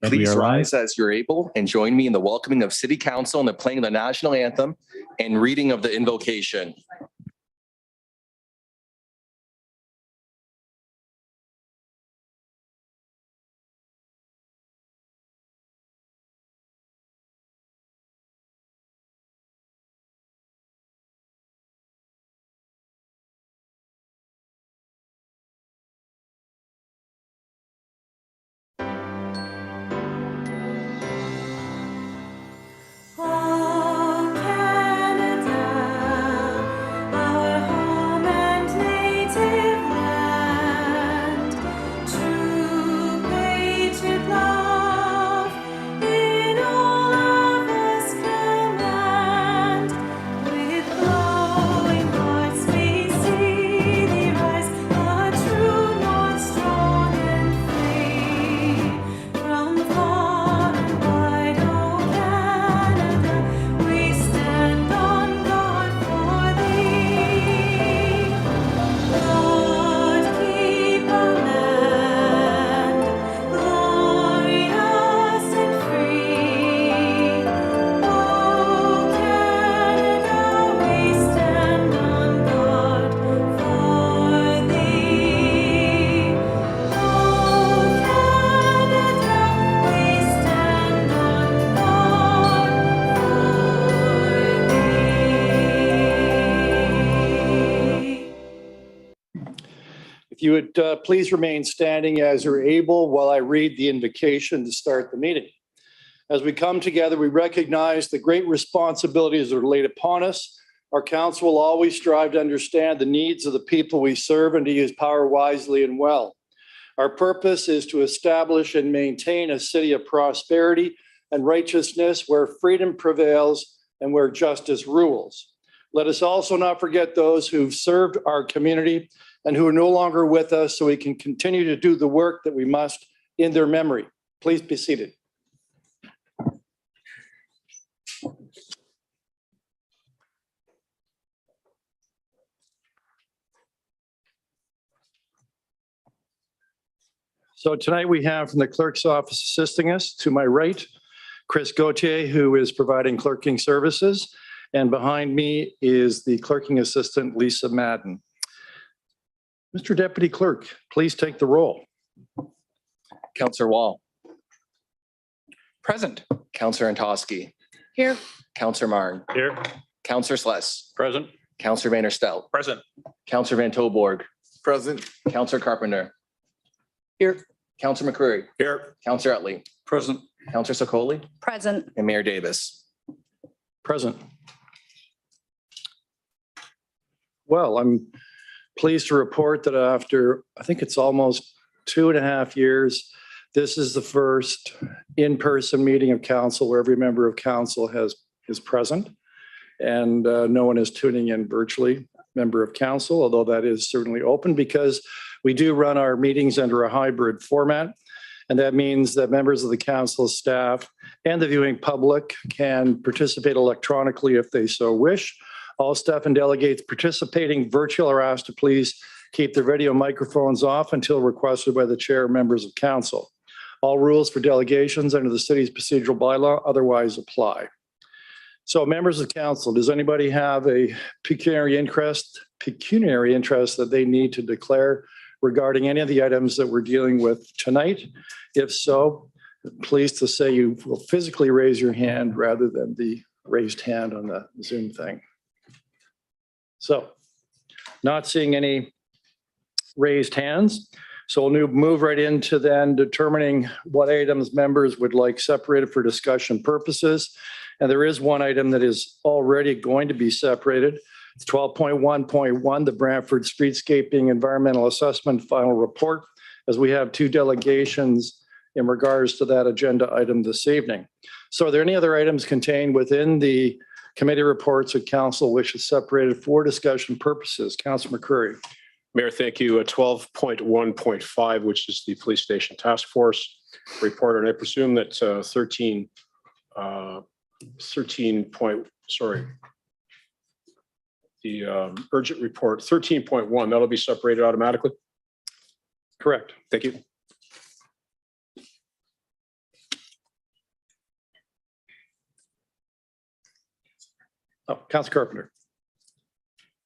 Please rise as you're able and join me in the welcoming of City Council and the playing of the national anthem and reading of the invocation. If you would please remain standing as you're able while I read the invocation to start the meeting. As we come together, we recognize the great responsibilities that are laid upon us. Our council will always strive to understand the needs of the people we serve and to use power wisely and well. Our purpose is to establish and maintain a city of prosperity and righteousness where freedom prevails and where justice rules. Let us also not forget those who've served our community and who are no longer with us, so we can continue to do the work that we must in their memory. Please be seated. So tonight we have from the clerk's office assisting us, to my right, Chris Gauthier, who is providing clerking services. And behind me is the clerking assistant, Lisa Madden. Mr. Deputy Clerk, please take the roll. Councillor Wall. Present. Councillor Antosky. Here. Councillor Marn. Here. Councillor Sless. Present. Councillor Vanderstel. Present. Councillor Van Tilborg. Present. Councillor Carpenter. Here. Councillor McCreary. Here. Councillor Utley. Present. Councillor Sokoli. Present. And Mayor Davis. Present. Well, I'm pleased to report that after, I think it's almost 2.5 years, this is the first in-person meeting of council where every member of council is present, and no one is tuning in virtually, member of council, although that is certainly open because we do run our meetings under a hybrid format. And that means that members of the council staff and the viewing public can participate electronically if they so wish. All staff and delegates participating virtual are asked to please keep their video microphones off until requested by the chair or members of council. All rules for delegations under the city's procedural bylaw otherwise apply. So members of council, does anybody have a pecuniary interest that they need to declare regarding any of the items that we're dealing with tonight? If so, please to say you will physically raise your hand rather than the raised hand on the Zoom thing. So, not seeing any raised hands. So we'll move right into then determining what items members would like separated for discussion purposes. And there is one item that is already going to be separated. It's 12.1.1, the Brantford Streetscaping Environmental Assessment Final Report, as we have 2 delegations in regards to that agenda item this evening. So are there any other items contained within the committee reports that council wishes separated for discussion purposes? Councillor McCreary. Mayor, thank you. 12.1.5, which is the police station task force report, and I presume that 13 the urgent report 13.1, that'll be separated automatically. Correct. Thank you. Oh, Council Carpenter.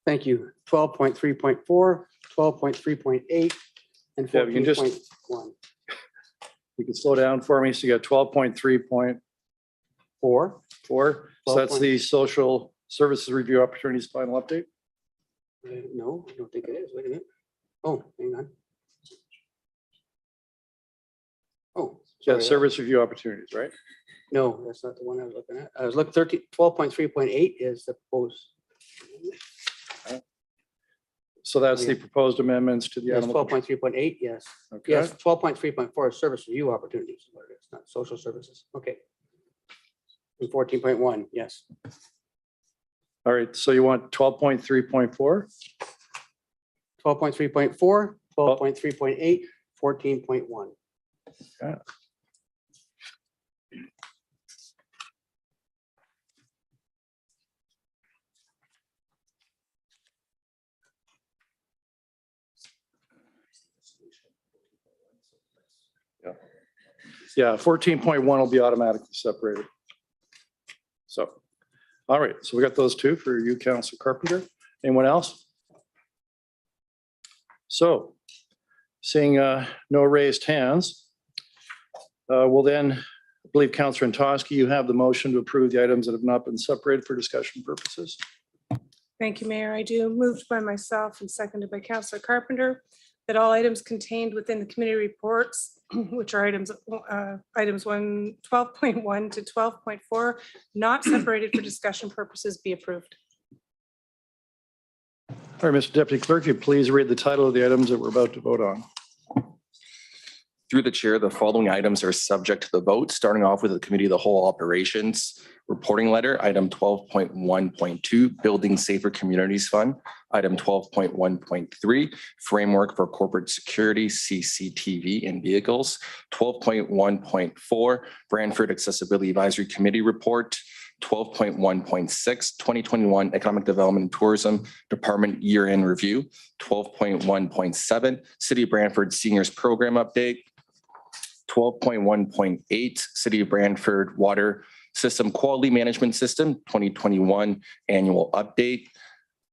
Thank you. 12.3.4, 12.3.8, and Yeah, you can just- 14.1. You can slow down for me. So you got 12.3.4. 4. So that's the social services review opportunities final update. No, I don't think it is. Wait a minute. Oh, hang on. Oh, Yeah, sorry. service review opportunities, right? No, that's not the one I was looking at. I was looking 12.3.8 is the post. So that's the proposed amendments to the Yes, animal. 12.3.8, yes. Okay. Yes, 12.3.4 is service review opportunities, what it is, not social services. Okay. And 14.1, yes. All right. So you want 12.3.4? 12.3.4, 12.3.8, 14.1. Yeah, 14.1 will be automatically separated. So, all right. So we got those two for you, Council Carpenter. Anyone else? So seeing no raised hands, we'll then, I believe, Councillor Antosky, you have the motion to approve the items that have not been separated for discussion purposes. Thank you, Mayor. I do, moved by myself and seconded by Councillor Carpenter, that all items contained within the committee reports, which are items 12.1 to 12.4, not separated for discussion purposes, be approved. All right, Mr. Deputy Clerk, if you please read the title of the items that we're about to vote on. Through the chair, the following items are subject to the vote, starting off with the committee of the whole operations reporting letter, item 12.1.2, building safer communities fund, item 12.1.3, framework for corporate security, CCTV and vehicles, 12.1.4, Brantford Accessibility Advisory Committee report, 12.1.6, 2021 Economic Development and Tourism Department year-end review, 12.1.7, City of Brantford Seniors Program update, 12.1.8, City of Brantford Water System Quality Management System 2021 Annual Update,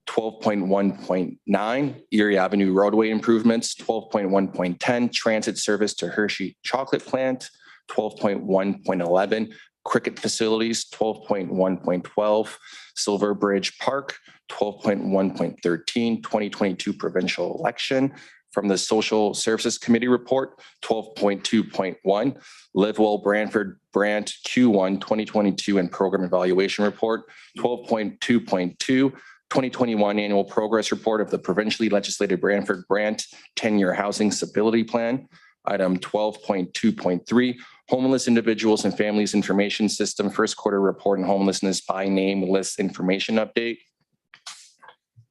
12.1.9, Erie Avenue roadway improvements, 12.1.10, transit service to Hershey Chocolate Plant, 12.1.11, cricket facilities, 12.1.12, Silver Bridge Park, 12.1.13, 2022 provincial election. From the Social Services Committee report, 12.2.1, Live Well Brantford Brant Q1 2022 and Program Evaluation Report, 12.2.2, 2021 Annual Progress Report of the Provincially Legislated Brantford Brant 10-Year Housing Stability Plan, item 12.2.3, Homeless Individuals and Families Information System First Quarter Report and Homelessness by Name List Information Update,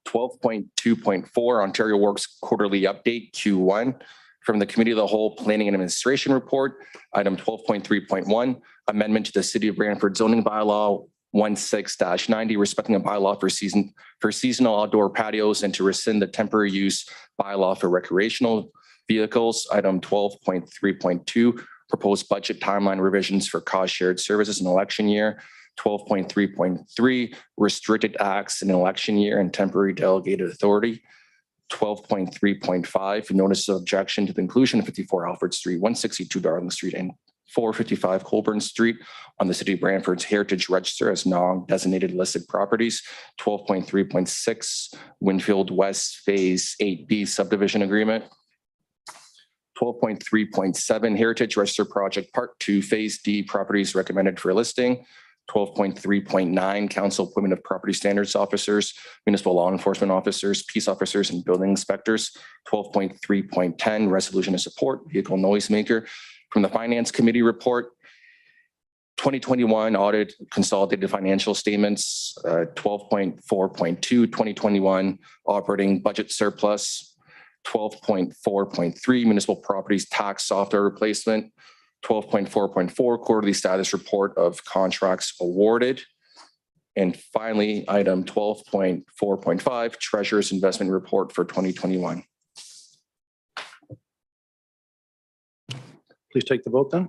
12.2.4 Ontario Works Quarterly Update Q1 from the Committee of the Whole Planning and Administration Report, item 12.3.1 Amendment to the City of Brantford Zoning Bylaw 16-90 respecting a bylaw for seasonal outdoor patios and to rescind the temporary use bylaw for recreational vehicles, item 12.3.2 proposed budget timeline revisions for cost shared services in election year, 12.3.3 restricted acts in an election year and temporary delegated authority, 12.3.5 notice of objection to the inclusion of 54 Alfred Street, 162 Darling Street and 455 Colburn Street on the City of Brantford's Heritage Register as non-designated listed properties, 12.3.6 Winfield West Phase 8B subdivision agreement, 12.3.7 Heritage Register Project Part 2 Phase D properties recommended for listing, 12.3.9 Council appointment of property standards officers, municipal law enforcement officers, peace officers and building inspectors, 12.3.10 resolution to support vehicle noisemaker. From the Finance Committee report, 2021 audit consolidated financial statements, 12.4.2 2021 operating budget surplus, 12.4.3 municipal properties tax software replacement, 12.4.4 quarterly status report of contracts awarded. And finally, item 12.4.5 treasurer's investment report for 2021. Please take the vote then.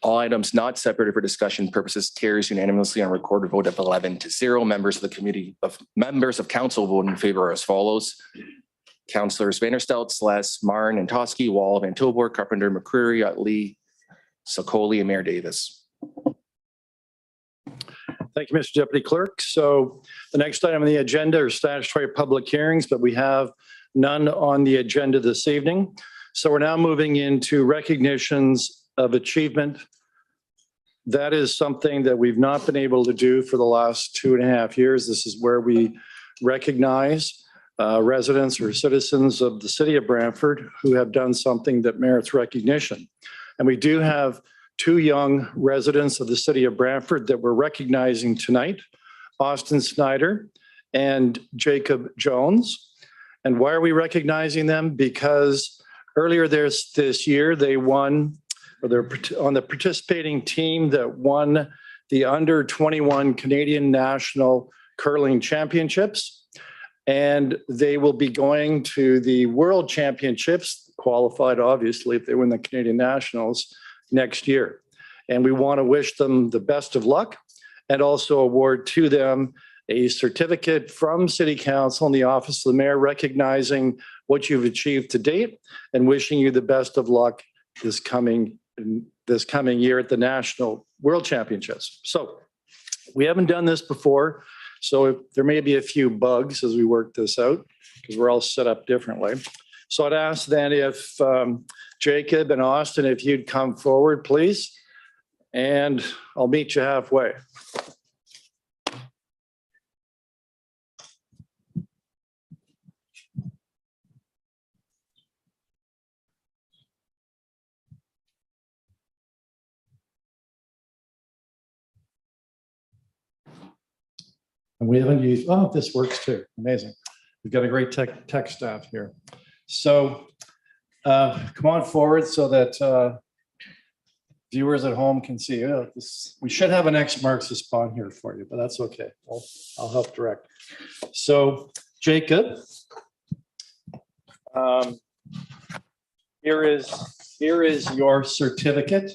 All items not separated for discussion purposes carries unanimously on recorded vote of 11-0. Members of council vote in favor as follows. Councillors Vandersteldt, Celeste, Marn, and Toski, Wall, Van Tilburg, Carpenter, McCreary, Utley, Sokoli, and Mayor Davis. Thank you, Mr. Deputy Clerk. So the next item on the agenda are statutory public hearings, but we have none on the agenda this evening. So we're now moving into recognitions of achievement. That is something that we've not been able to do for the last 2.5 years. This is where we recognize residents or citizens of the city of Brantford who have done something that merits recognition. And we do have 2 young residents of the city of Brantford that we're recognizing tonight, Austin Snyder and Jacob Jones. And why are we recognizing them? Because earlier this year, they won, or they're on the participating team that won the under 21 Canadian National Curling Championships. And they will be going to the World Championships, qualified obviously if they win the Canadian Nationals next year. And we want to wish them the best of luck and also award to them a certificate from City Council and the Office of the Mayor recognizing what you've achieved to date and wishing you the best of luck this coming year at the National World Championships. So we haven't done this before, so there may be a few bugs as we work this out because we're all set up differently. So I'd ask then if Jacob and Austin, if you'd come forward, please, and I'll meet you halfway. And we haven't used, oh, this works too. Amazing. We've got a great tech staff here. So come on forward so that viewers at home can see. We should have an X marks the spot here for you, but that's okay. I'll help direct. So Jacob, here is your certificate.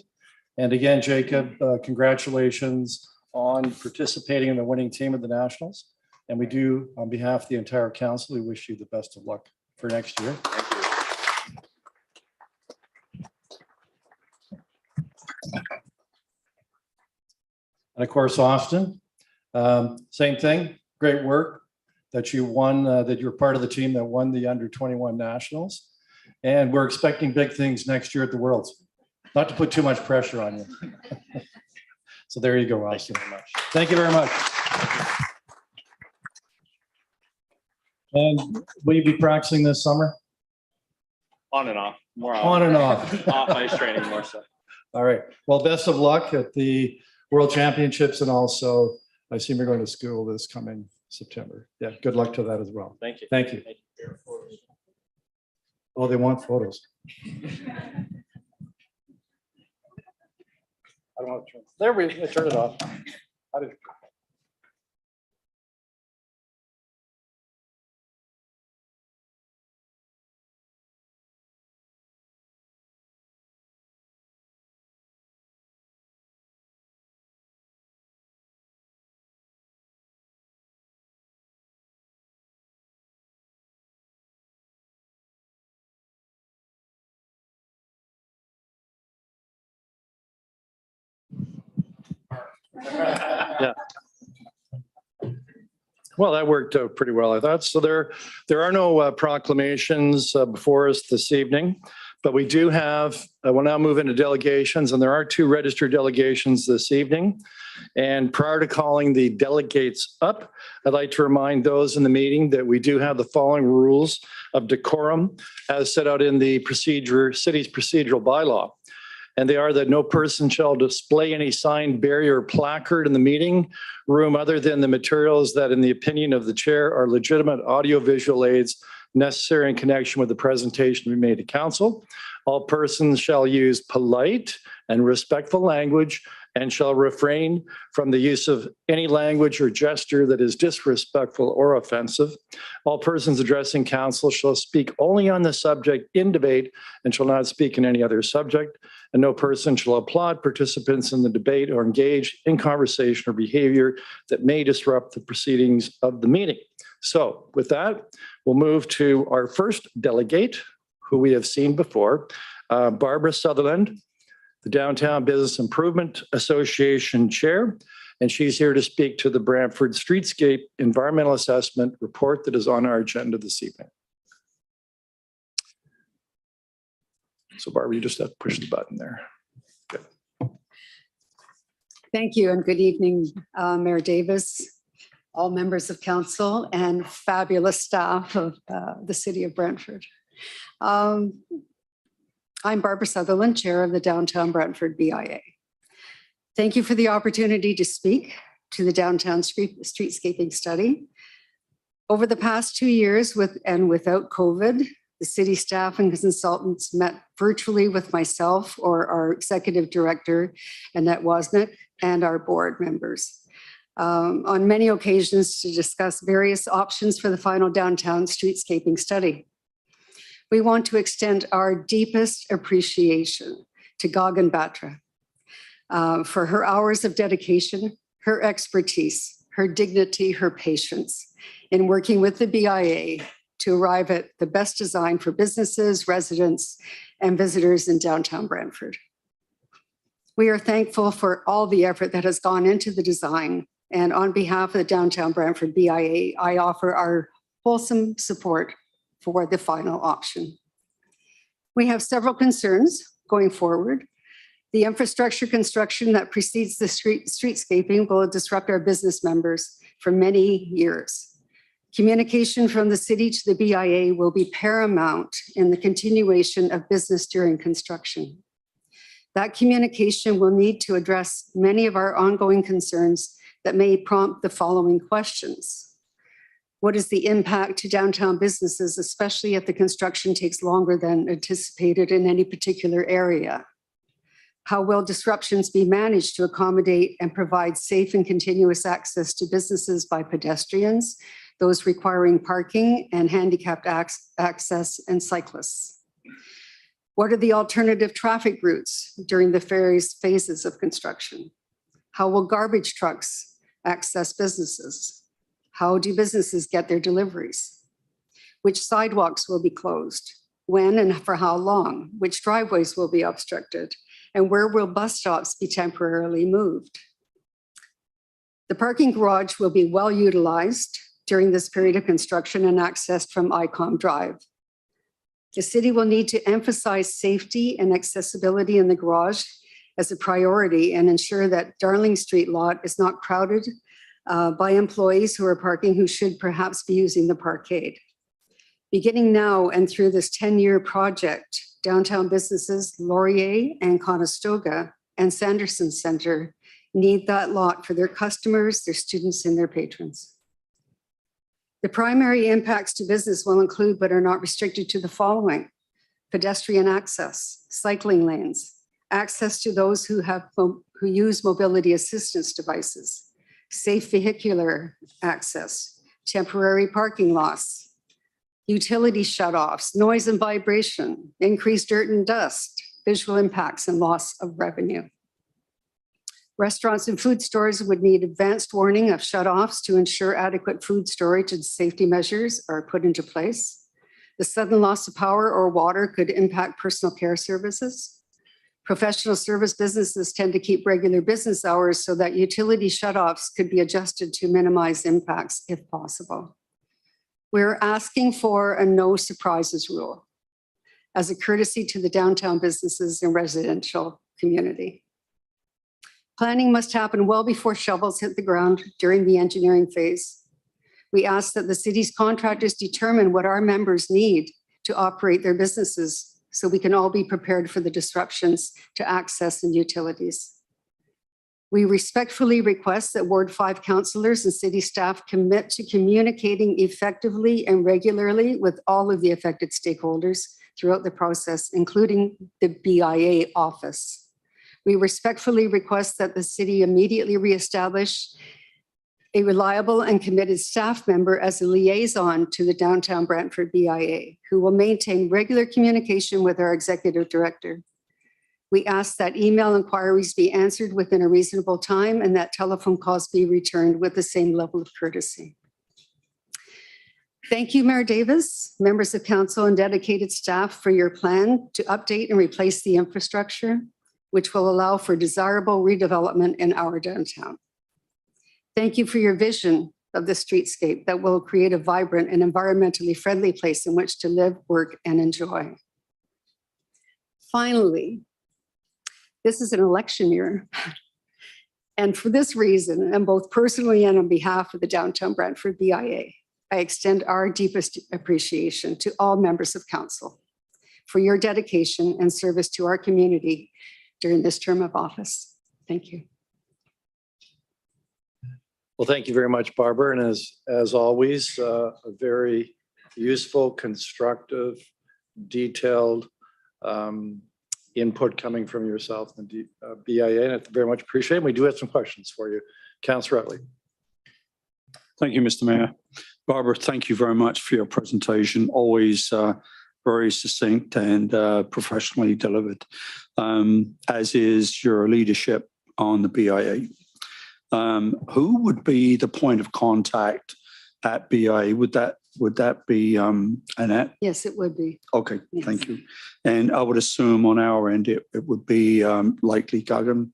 And again, Jacob, congratulations on participating in the winning team of the Nationals. And we do, on behalf of the entire council, we wish you the best of luck for next year. And of course, Austin, same thing, great work that you won, that you're part of the team that won the under 21 Nationals. And we're expecting big things next year at the Worlds. Not to put too much pressure on you. So there you go, Austin. Thank you very much. And will you be practicing this summer? On and off, more On and off. off ice training more so. All right. Well, best of luck at the World Championships, and also I assume you're going to school this coming September. Yeah, good luck to that as well. Thank you. Thank you. Oh, they want photos. I don't want to turn. There we turn it off. How did- Yeah. Well, that worked out pretty well, I thought. So there are no proclamations before us this evening, but we do have, we'll now move into delegations, and there are 2 registered delegations this evening. And prior to calling the delegates up, I'd like to remind those in the meeting that we do have the following rules of decorum as set out in the city's procedural bylaw. And they are that no person shall display any sign, barrier, or placard in the meeting room other than the materials that, in the opinion of the chair, are legitimate audiovisual aids necessary in connection with the presentation to be made to council. All persons shall use polite and respectful language and shall refrain from the use of any language or gesture that is disrespectful or offensive. All persons addressing council shall speak only on the subject in debate and shall not speak in any other subject. And no person shall applaud participants in the debate or engage in conversation or behavior that may disrupt the proceedings of the meeting. So with that, we'll move to our first delegate, who we have seen before, Barbara Sutherland, the Downtown Business Improvement Association Chair, and she's here to speak to the Brantford Streetscape Environmental Assessment report that is on our agenda this evening. So Barbara, you just have to push the button there. Good. Thank you and good evening, Mayor Davis, all members of council and fabulous staff of the city of Brantford. I'm Barbara Sutherland, Chair of the Downtown Brantford BIA. Thank you for the opportunity to speak to the Downtown Streetscaping Study. Over the past 2 years without COVID, the city staff and consultants met virtually with myself or our Executive Director, Annette Wozniak, and our board members on many occasions to discuss various options for the final downtown streetscaping study. We want to extend our deepest appreciation to Gagan Batra for her hours of dedication, her expertise, her dignity, her patience in working with the BIA to arrive at the best design for businesses, residents, and visitors in downtown Brantford. We are thankful for all the effort that has gone into the design, and on behalf of the Downtown Brantford BIA, I offer our wholesome support for the final option. We have several concerns going forward. The infrastructure construction that precedes the streetscaping will disrupt our business members for many years. Communication from the city to the BIA will be paramount in the continuation of business during construction. That communication will need to address many of our ongoing concerns that may prompt the following questions. What is the impact to downtown businesses, especially if the construction takes longer than anticipated in any particular area? How will disruptions be managed to accommodate and provide safe and continuous access to businesses by pedestrians, those requiring parking and handicapped access and cyclists? What are the alternative traffic routes during the various phases of construction? How will garbage trucks access businesses? How do businesses get their deliveries? Which sidewalks will be closed? When and for how long? Which driveways will be obstructed? And where will bus stops be temporarily moved? The parking garage will be well utilized during this period of construction and accessed from ICOM Drive. The city will need to emphasize safety and accessibility in the garage as a priority and ensure that Darling Street lot is not crowded by employees who are parking who should perhaps be using the parkade. Beginning now and through this 10-year project, downtown businesses Laurier and Conestoga and Sanderson Center need that lot for their customers, their students, and their patrons. The primary impacts to business will include, but are not restricted to, the following: pedestrian access, cycling lanes, access to those who use mobility assistance devices, safe vehicular access, temporary parking lots, utility shutoffs, noise and vibration, increased dirt and dust, visual impacts, and loss of revenue. Restaurants and food stores would need advanced warning of shutoffs to ensure adequate food storage and safety measures are put into place. The sudden loss of power or water could impact personal care services. Professional service businesses tend to keep regular business hours so that utility shutoffs could be adjusted to minimize impacts if possible. We're asking for a no surprises rule as a courtesy to the downtown businesses and residential community. Planning must happen well before shovels hit the ground during the engineering phase. We ask that the city's contractors determine what our members need to operate their businesses so we can all be prepared for the disruptions to access and utilities. We respectfully request that Ward 5 councillors and city staff commit to communicating effectively and regularly with all of the affected stakeholders throughout the process, including the BIA office. We respectfully request that the city immediately reestablish a reliable and committed staff member as a liaison to the Downtown Brantford BIA, who will maintain regular communication with our executive director. We ask that email inquiries be answered within a reasonable time and that telephone calls be returned with the same level of courtesy. Thank you, Mayor Davis, members of council and dedicated staff for your plan to update and replace the infrastructure, which will allow for desirable redevelopment in our downtown. Thank you for your vision of the streetscape that will create a vibrant and environmentally friendly place in which to live, work, and enjoy. Finally, this is an election year. And for this reason, and both personally and on behalf of the Downtown Brantford BIA, I extend our deepest appreciation to all members of council for your dedication and service to our community during this term of office. Thank you. Well, thank you very much, Barbara. And as always, a very useful, constructive, detailed input coming from yourself and the BIA, and I very much appreciate it. We do have some questions for you. Councillor Utley. Thank you, Mr. Mayor. Barbara, thank you very much for your presentation. Always very succinct and professionally delivered, as is your leadership on the BIA. Who would be the point of contact at BIA? Would that be Annette? Yes, it would be. Okay, Yes. thank you. And I would assume on our end it would be likely Guggen.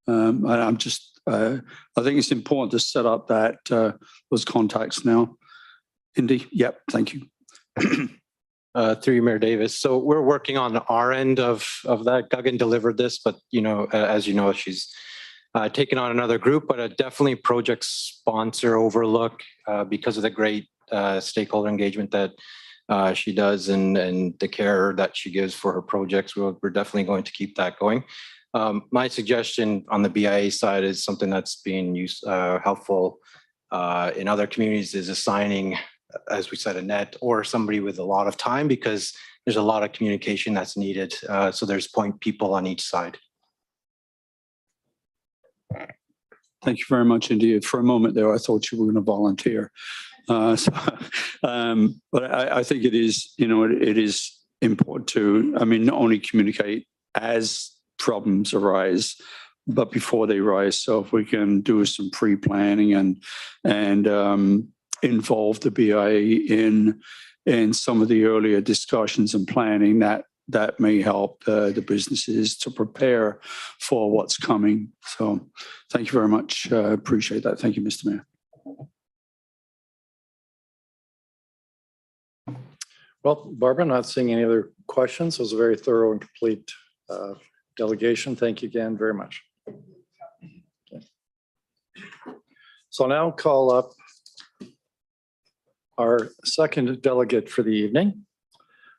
And I'm just, I think it's important to set up that those contacts now. Indy, yep, thank you. Through you, Mayor Davis. So we're working on our end of that. Guggen delivered this, but as you know, she's taken on another group, but definitely project sponsor overlook because of the great stakeholder engagement that she does and the care that she gives for her projects. We're definitely going to keep that going. My suggestion on the BIA side is something that's being used helpful in other communities is assigning, as we said, a net or somebody with a lot of time, because there's a lot of communication that's needed. So there's point people on each side. Thank you very much indeed. For a moment there, I thought you were going to volunteer. But I think it is, it is important to, not only communicate as problems arise, but before they rise. So if we can do some pre-planning and involve the BIA in some of the earlier discussions and planning, that may help the businesses to prepare for what's coming. So thank you very much. Appreciate that. Thank you, Mr. Mayor. Well, Barbara, not seeing any other questions. It was a very thorough and complete delegation. Thank you again very much. Okay. So I'll now call up our second delegate for the evening.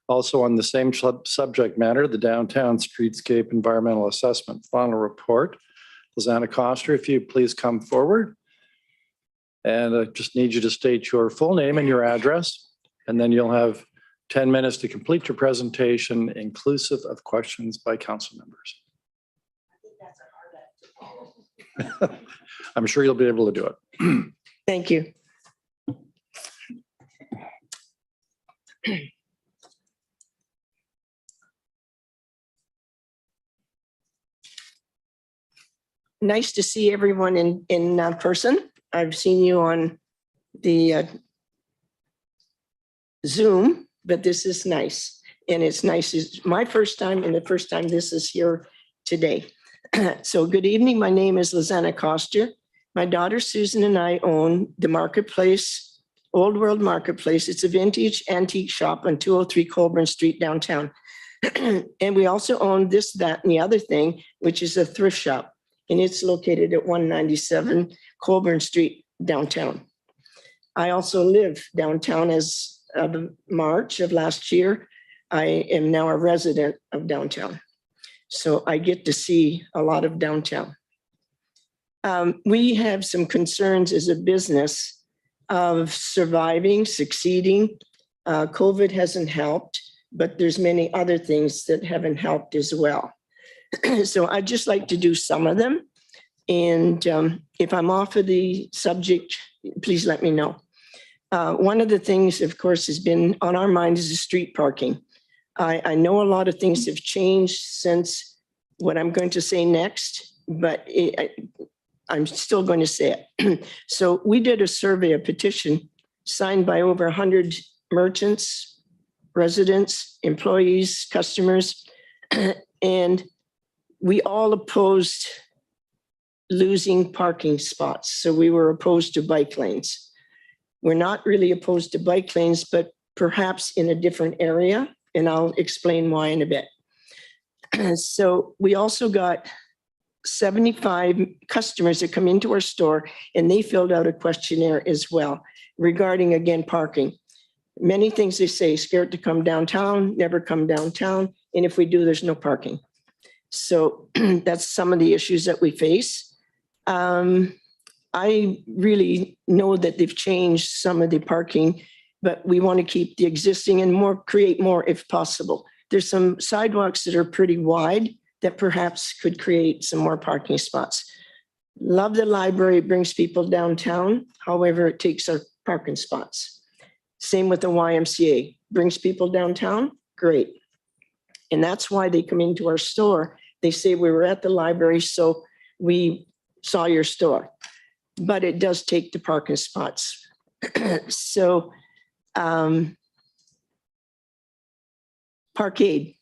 Also on the same subject matter, the Downtown Streetscape Environmental Assessment Final Report. Lisanna Coster, if you please come forward. And I just need you to state your full name and your address, and then you'll have 10 minutes to complete your presentation, inclusive of questions by council members. I'm sure you'll be able to do it. Thank you. Nice to see everyone in person. I've seen you on the Zoom, but this is nice. And it's nice. It's my first time and the first time this is here today. So good evening. My name is Lisanna Coster. My daughter Susan and I own the Marketplace, Old World Marketplace. It's a vintage antique shop on 203 Colburn Street downtown. And we also own this, that, and the other thing, which is a thrift shop. And it's located at 197 Colburn Street downtown. I also live downtown as of March of last year. I am now a resident of downtown. So I get to see a lot of downtown. We have some concerns as a business of surviving, succeeding. COVID hasn't helped, but there's many other things that haven't helped as well. So I'd just like to do some of them. And if I'm off of the subject, please let me know. One of the things, of course, has been on our mind is the street parking. I know a lot of things have changed since what I'm going to say next, but I'm still going to say it. So we did a survey, a petition signed by over 100 merchants, residents, employees, customers, and we all opposed losing parking spots. So we were opposed to bike lanes. We're not really opposed to bike lanes, but perhaps in a different area, and I'll explain why in a bit. So we also got 75 customers that come into our store, and they filled out a questionnaire as well regarding, again, parking. Many things they say, scared to come downtown, never come downtown, and if we do, there's no parking. So that's some of the issues that we face. I really know that they've changed some of the parking, but we want to keep the existing and create more if possible. There's some sidewalks that are pretty wide that perhaps could create some more parking spots. Love the library, it brings people downtown. However, it takes our parking spots. Same with the YMCA, brings people downtown, great. And that's why they come into our store. They say we were at the library, so we saw your store. But it does take the parking spots. So, Parkade.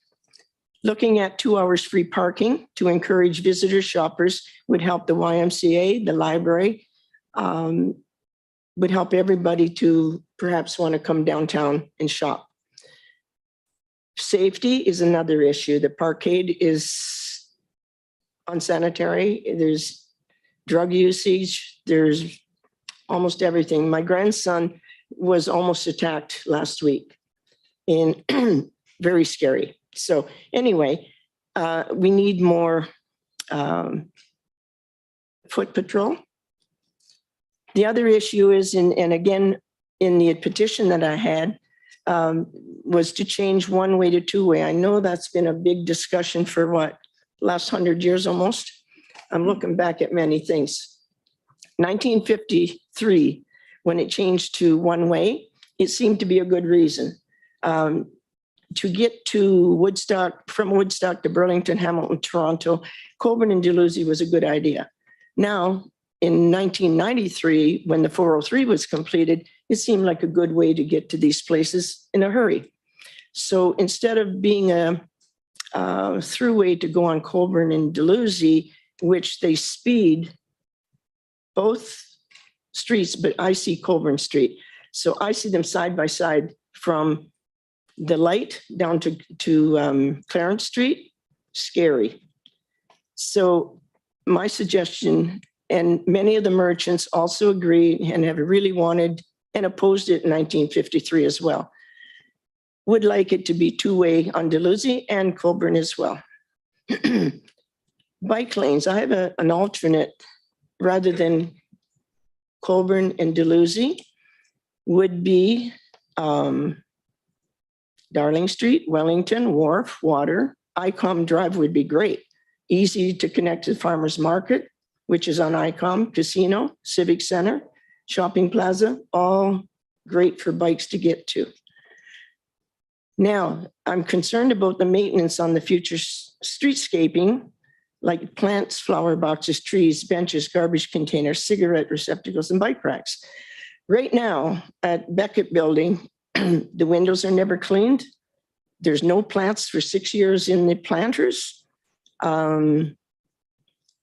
Looking at 2 hours free parking to encourage visitors, shoppers would help the YMCA, the library, would help everybody to perhaps want to come downtown and shop. Safety is another issue. The parkade is unsanitary. There's drug usage. There's almost everything. My grandson was almost attacked last week, and very scary. So anyway, we need more foot patrol. The other issue is, and again, in the petition that I had, was to change one-way to two-way. I know that's been a big discussion for last 100 years almost. I'm looking back at many things. 1953, when it changed to one-way, it seemed to be a good reason. To get to Woodstock, from Woodstock to Burlington, Hamilton, Toronto, Colborne and Dalhousie was a good idea. Now, in 1993, when the 403 was completed, it seemed like a good way to get to these places in a hurry. So instead of being a throughway to go on Colborne and Dalhousie, which they speed both streets, but I see Colborne Street. So I see them side by side from the light down to Clarence Street, scary. So my suggestion, and many of the merchants also agree and have really wanted and opposed it in 1953 as well, would like it to be two-way on Dalhousie and Colborne as well. Bike lanes, I have an alternate rather than Colborne and Dalhousie would be Darling Street, Wellington, Wharf, Water, ICOM Drive would be great. Easy to connect to Farmers Market, which is on ICOM, Casino, Civic Center, Shopping Plaza, all great for bikes to get to. Now, I'm concerned about the maintenance on the future streetscaping, like plants, flower boxes, trees, benches, garbage containers, cigarette receptacles, and bike racks. Right now at Beckett Building, the windows are never cleaned. There's no plants for 6 years in the planters.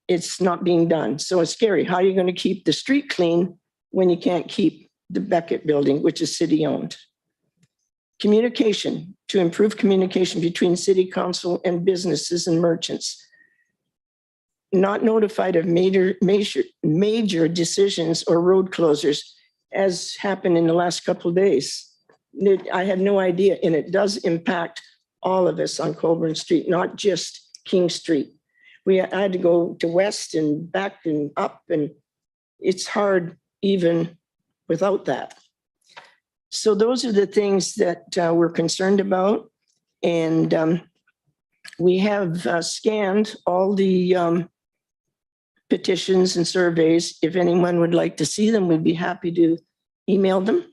It's not being done. So it's scary. How are you going to keep the street clean when you can't keep the Beckett Building, which is city owned? Communication, to improve communication between city council and businesses and merchants. Not notified of major decisions or road closures, as happened in the last couple of days. I had no idea, and it does impact all of us on Colburn Street, not just King Street. I had to go to west and back and up, and it's hard even without that. So those are the things that we're concerned about. And we have scanned all the petitions and surveys. If anyone would like to see them, we'd be happy to email them.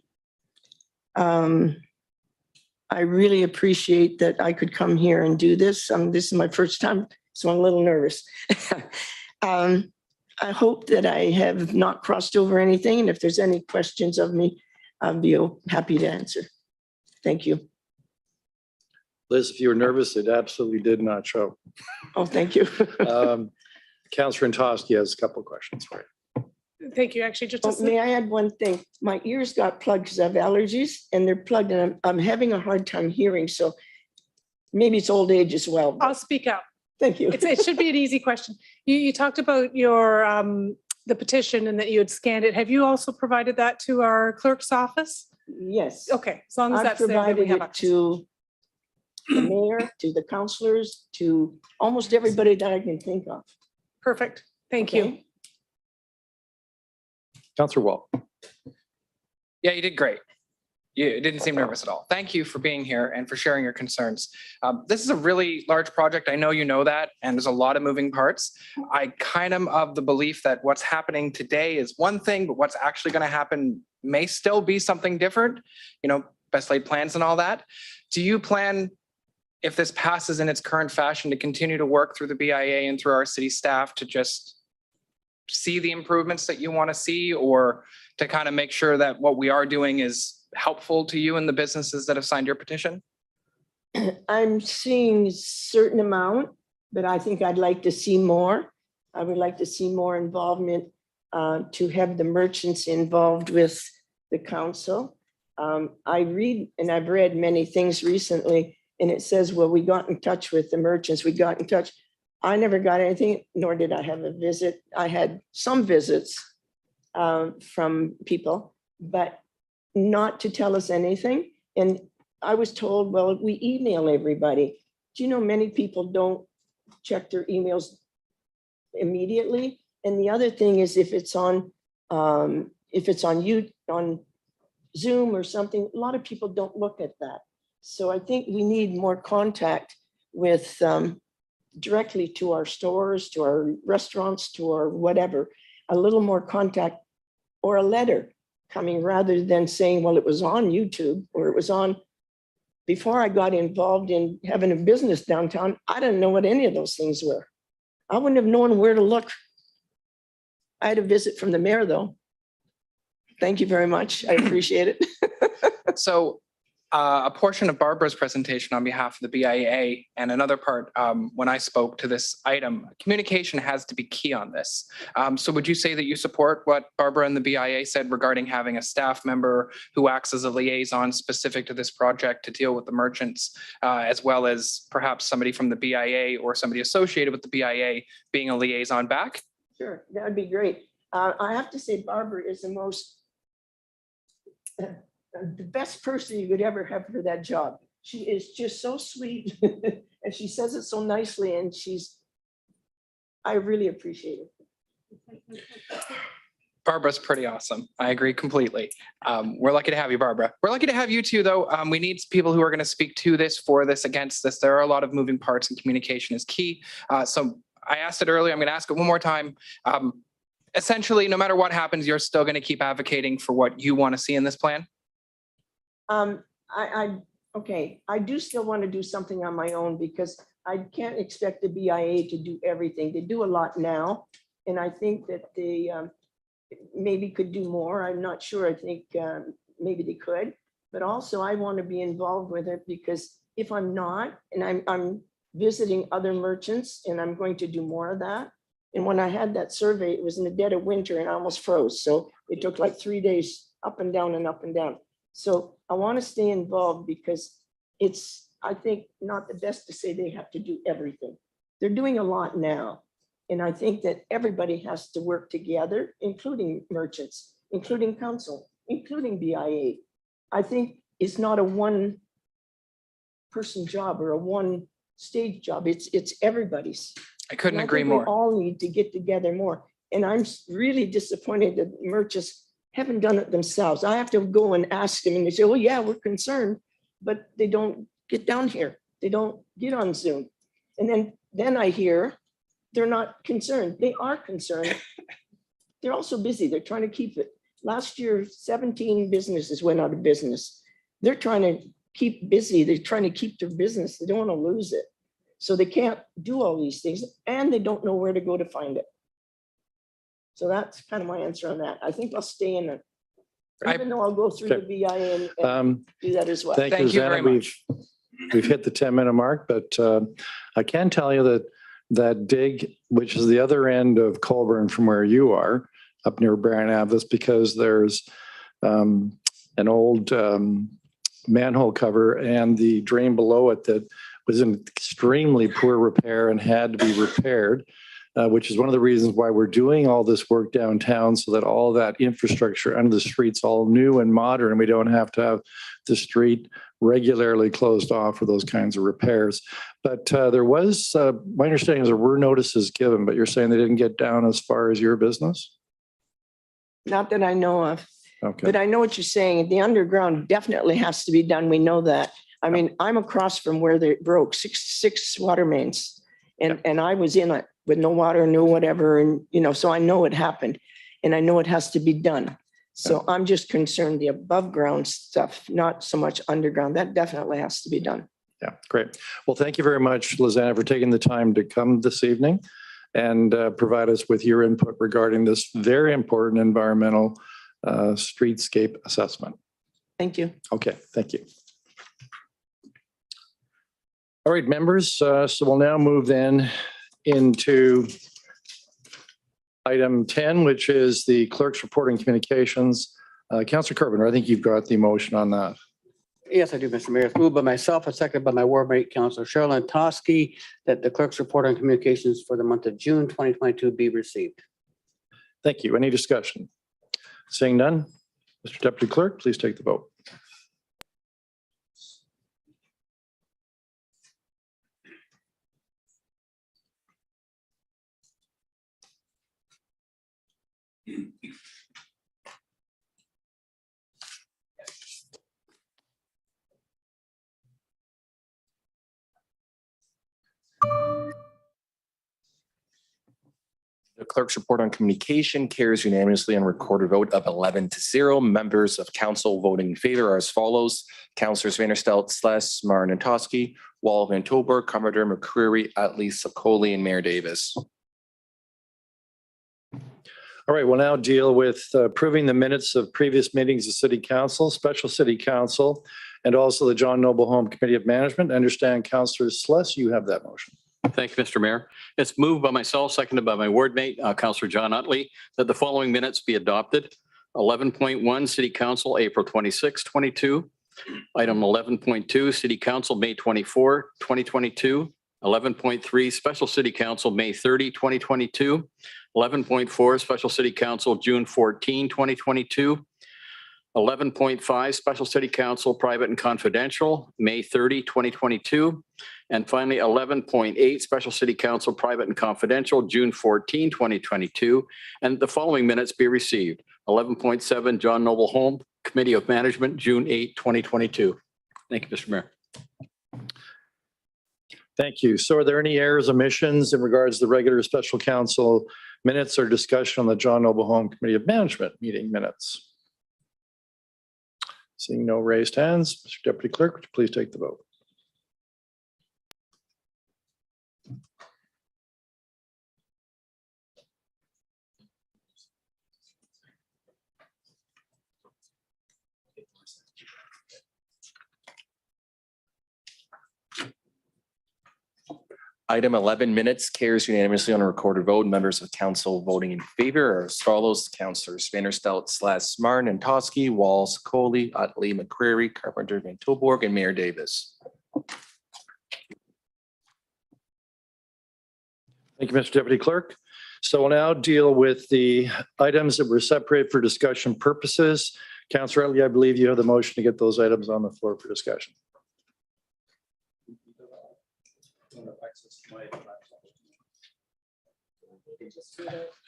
I really appreciate that I could come here and do this. This is my first time, so I'm a little nervous. I hope that I have not crossed over anything, and if there's any questions of me, I'll be happy to answer. Thank you. Liz, if you were nervous, it absolutely did not show. Oh, thank you. Councillor Antosky has a couple of questions for you. Thank you. Actually, just Oh, may I add one thing? My ears got plugged because I have allergies, and they're plugged, and I'm having a hard time hearing, so maybe it's old age as well. I'll speak up. Thank you. It should be an easy question. You talked about your the petition and that you had scanned it. Have you also provided that to our clerk's office? Yes. Okay, as long as I've that's there, then we provided have it access. to the mayor, to the councillors, to almost everybody that I can think of. Perfect. Thank you. Okay? Councillor Wall. Yeah, you did great. You didn't seem nervous at all. Thank you for being here and for sharing your concerns. This is a really large project. I know you know that, and there's a lot of moving parts. I kind of the belief that what's happening today is one thing, but what's actually going to happen may still be something different, you know, best laid plans and all that. Do you plan, if this passes in its current fashion, to continue to work through the BIA and through our city staff to just see the improvements that you want to see, or to kind of make sure that what we are doing is helpful to you and the businesses that have signed your petition? I'm seeing a certain amount, but I think I'd like to see more. I would like to see more involvement to have the merchants involved with the council. I read, and I've read many things recently, and it says, well, we got in touch with the merchants, we got in touch. I never got anything, nor did I have a visit. I had some visits from people, but not to tell us anything. And I was told, well, we email everybody. Do you know many people don't check their emails immediately? And the other thing is, if it's on Zoom or something, a lot of people don't look at that. So I think we need more contact with directly to our stores, to our restaurants, to our whatever, a little more contact, or a letter coming, rather than saying, well, it was on YouTube, or it was on. Before I got involved in having a business downtown, I didn't know what any of those things were. I wouldn't have known where to look. I had a visit from the mayor, though. Thank you very much. I appreciate it. So a portion of Barbara's presentation on behalf of the BIA, and another part when I spoke to this item, communication has to be key on this. So would you say that you support what Barbara and the BIA said regarding having a staff member who acts as a liaison specific to this project to deal with the merchants, as well as perhaps somebody from the BIA or somebody associated with the BIA being a liaison back? Sure, that would be great. I have to say, Barbara is the most, the best person you could ever have for that job. She is just so sweet and she says it so nicely, and I really appreciate it. Barbara's pretty awesome. I agree completely. We're lucky to have you, Barbara. We're lucky to have you too, though. We need people who are going to speak to this, for this, against this. There are a lot of moving parts, and communication is key. So I asked it earlier. I'm going to ask it one more time. Essentially, no matter what happens, you're still going to keep advocating for what you want to see in this plan? Okay, I do still want to do something on my own, because I can't expect the BIA to do everything. They do a lot now, and I think that they maybe could do more. I'm not sure. I think maybe they could, but also I want to be involved with it, because if I'm not, and I'm visiting other merchants, and I'm going to do more of that. And when I had that survey, it was in the dead of winter and I almost froze. So it took like 3 days up and down and up and down. So I want to stay involved, because it's, I think, not the best to say they have to do everything. They're doing a lot now. And I think that everybody has to work together, including merchants, including council, including BIA. I think it's not a one person job or a one stage job. It's everybody's. I couldn't And I agree think we more. all need to get together more. And I'm really disappointed that merchants haven't done it themselves. I have to go and ask them and they say, oh yeah, we're concerned, but they don't get down here. They don't get on Zoom. And then I hear they're not concerned. They are concerned. They're also busy. They're trying to keep it. Last year, 17 businesses went out of business. They're trying to keep busy. They're trying to keep their business. They don't want to lose it. So they can't do all these things and they don't know where to go to find it. So that's kind of my answer on that. I think I'll stay in it. Even though I'll go through the BIA and do that as well. Thank you, Thank you very Rosanna. much. We've hit the 10-minute mark, but I can tell you that dig, which is the other end of Colburn from where you are, up near Brand Ave, is because there's an old manhole cover and the drain below it that was in extremely poor repair and had to be repaired, which is one of the reasons why we're doing all this work downtown so that all that infrastructure under the street's all new and modern and we don't have to have the street regularly closed off for those kinds of repairs. But there was, my understanding is there were notices given, but you're saying they didn't get down as far as your business? Not that I know of, Okay. but I know what you're saying. The underground definitely has to be done. We know that. I mean, I'm across from where they broke six water mains and I was in it with no water, no whatever. And, so I know it happened and I know it has to be done. So I'm just concerned the above ground stuff, not so much underground. That definitely has to be done. Yeah, great. Well, thank you very much, Lizanna, for taking the time to come this evening and provide us with your input regarding this very important environmental streetscape assessment. Thank you. Okay, thank you. All right, members, so we'll now move then into item 10, which is the clerk's reporting communications. Councillor Carpenter, I think you've got the motion on that. Yes, I do, Mr. Mayor. It's moved by myself and seconded by my ward mate, Councillor Sherilyn Toski, that the clerk's report on communications for the month of June 2022 be received. Thank you. Any discussion? Seeing none, Mr. Deputy Clerk, please take the vote. The clerk's report on communication carries unanimously on recorded vote of 11-0. Members of council voting in favor are as follows: Councillors Vanderstel, Sless, Martin, and Toski, Wall, Van Tilburg, Commodore, McCreary, Utley, Sokoli, and Mayor Davis. All right, we'll now deal with approving the minutes of previous meetings of City Council, Special City Council, and also the John Noble Home Committee of Management. I understand, Councillor Sless, you have that motion. Thank you, Mr. Mayor. It's moved by myself, seconded by my ward mate, Councillor John Utley, that the following minutes be adopted. 11.1, City Council, April 26, 22. Item 11.2, City Council, May 24, 2022. 11.3, Special City Council, May 30, 2022. 11.4, Special City Council, June 14, 2022. 11.5, Special City Council, Private and Confidential, May 30, 2022. And finally, 11.8, Special City Council, Private and Confidential, June 14, 2022. And the following minutes be received. 11.7, John Noble Home Committee of Management, June 8, 2022. Thank you, Mr. Mayor. Thank you. So are there any errors, omissions in regards to the regular special council minutes or discussion on the John Noble Home Committee of Management meeting minutes? Seeing no raised hands, Mr. Deputy Clerk, would you please take the vote? Item 11 minutes carries unanimously on a recorded vote. Members of council voting in favor are as follows: Councillors Vanderstel, Sless, Martin, and Toski, Walls, Coley, Utley, McCreary, Carpenter, Van Tilburg, and Mayor Davis. Thank you, Mr. Deputy Clerk. So we'll now deal with the items that were separated for discussion purposes. Councillor Utley, I believe you have the motion to get those items on the floor for discussion.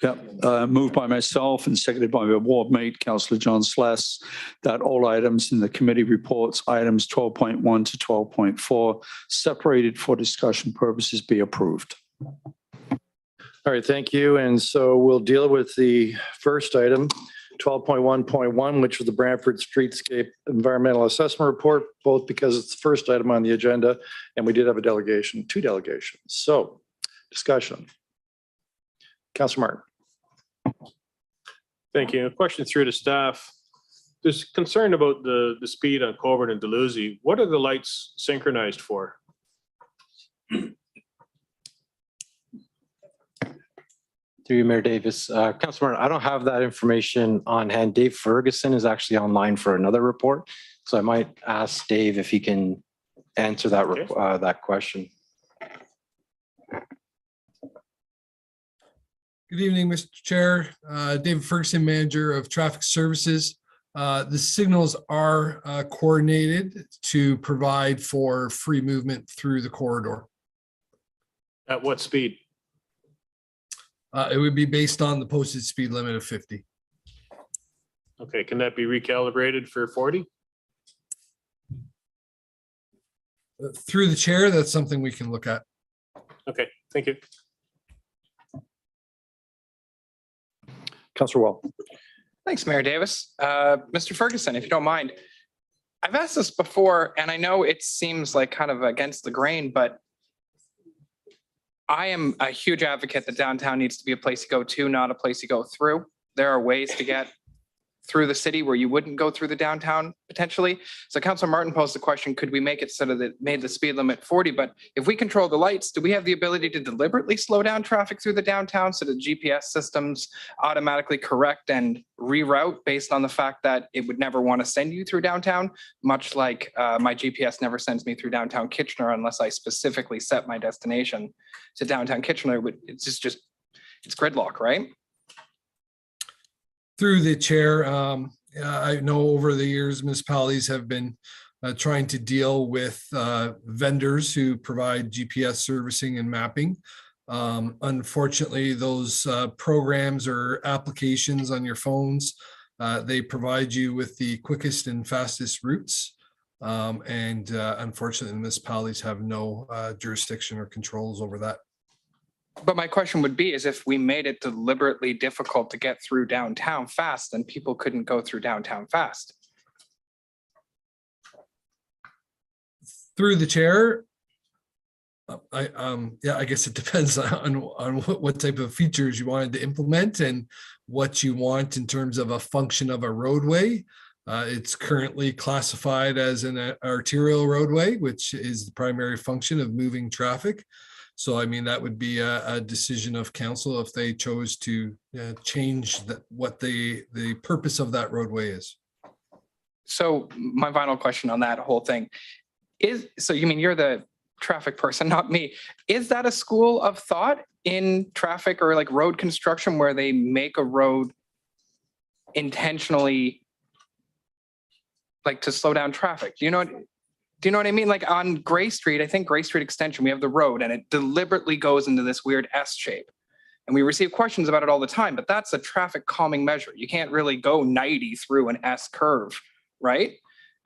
Yeah, moved by myself and seconded by my ward mate, Councillor John Sless, that all items in the committee reports, items 12.1 to 12.4, separated for discussion purposes, be approved. All right, thank you. And so we'll deal with the first item, 12.1.1, which was the Brantford Streetscape Environmental Assessment Report, both because it's the first item on the agenda and we did have a delegation, 2 delegations. So discussion. Councilor Martin. Thank you. A question through to staff. There's concern about the speed on Colburn and Dalhousie. What are the lights synchronized for? Through you, Mayor Davis. Councilor Martin, I don't have that information on hand. Dave Ferguson is actually online for another report. So I might ask Dave if he can answer that, that question. Good evening, Mr. Chair. David Ferguson, Manager of Traffic Services. The signals are coordinated to provide for free movement through the corridor. At what speed? It would be based on the posted speed limit of 50. Okay, can that be recalibrated for 40? Through the chair, that's something we can look at. Okay, thank you. Councilor Wall. Thanks, Mayor Davis. Mr. Ferguson, if you don't mind, I've asked this before, and I know it seems like kind of against the grain, but I am a huge advocate that downtown needs to be a place to go to, not a place to go through. There are ways to get through the city where you wouldn't go through the downtown potentially. So Councilor Martin posed the question, could we make it so that it made the speed limit 40? But if we control the lights, do we have the ability to deliberately slow down traffic through the downtown so the GPS systems automatically correct and reroute based on the fact that it would never want to send you through downtown, much like my GPS never sends me through downtown Kitchener unless I specifically set my destination to downtown Kitchener. It's just it's gridlock, right? Through the chair, I know over the years, municipalities have been trying to deal with vendors who provide GPS servicing and mapping. Unfortunately, those programs or applications on your phones, they provide you with the quickest and fastest routes. Unfortunately, municipalities have no jurisdiction or controls over that. But my question would be is if we made it deliberately difficult to get through downtown fast, then people couldn't go through downtown fast. Through the chair, I guess it depends on what type of features you wanted to implement and what you want in terms of a function of a roadway. It's currently classified as an arterial roadway, which is the primary function of moving traffic. So, I mean, that would be a decision of council if they chose to change what the purpose of that roadway is. So my final question on that whole thing is, so you mean you're the traffic person, not me. Is that a school of thought in traffic or like road construction where they make a road intentionally like to slow down traffic? Do you know what I mean? Like on Gray Street, I think Gray Street Extension, we have the road and it deliberately goes into this weird S shape. And we receive questions about it all the time, but that's a traffic calming measure. You can't really go 90 through an S curve, right?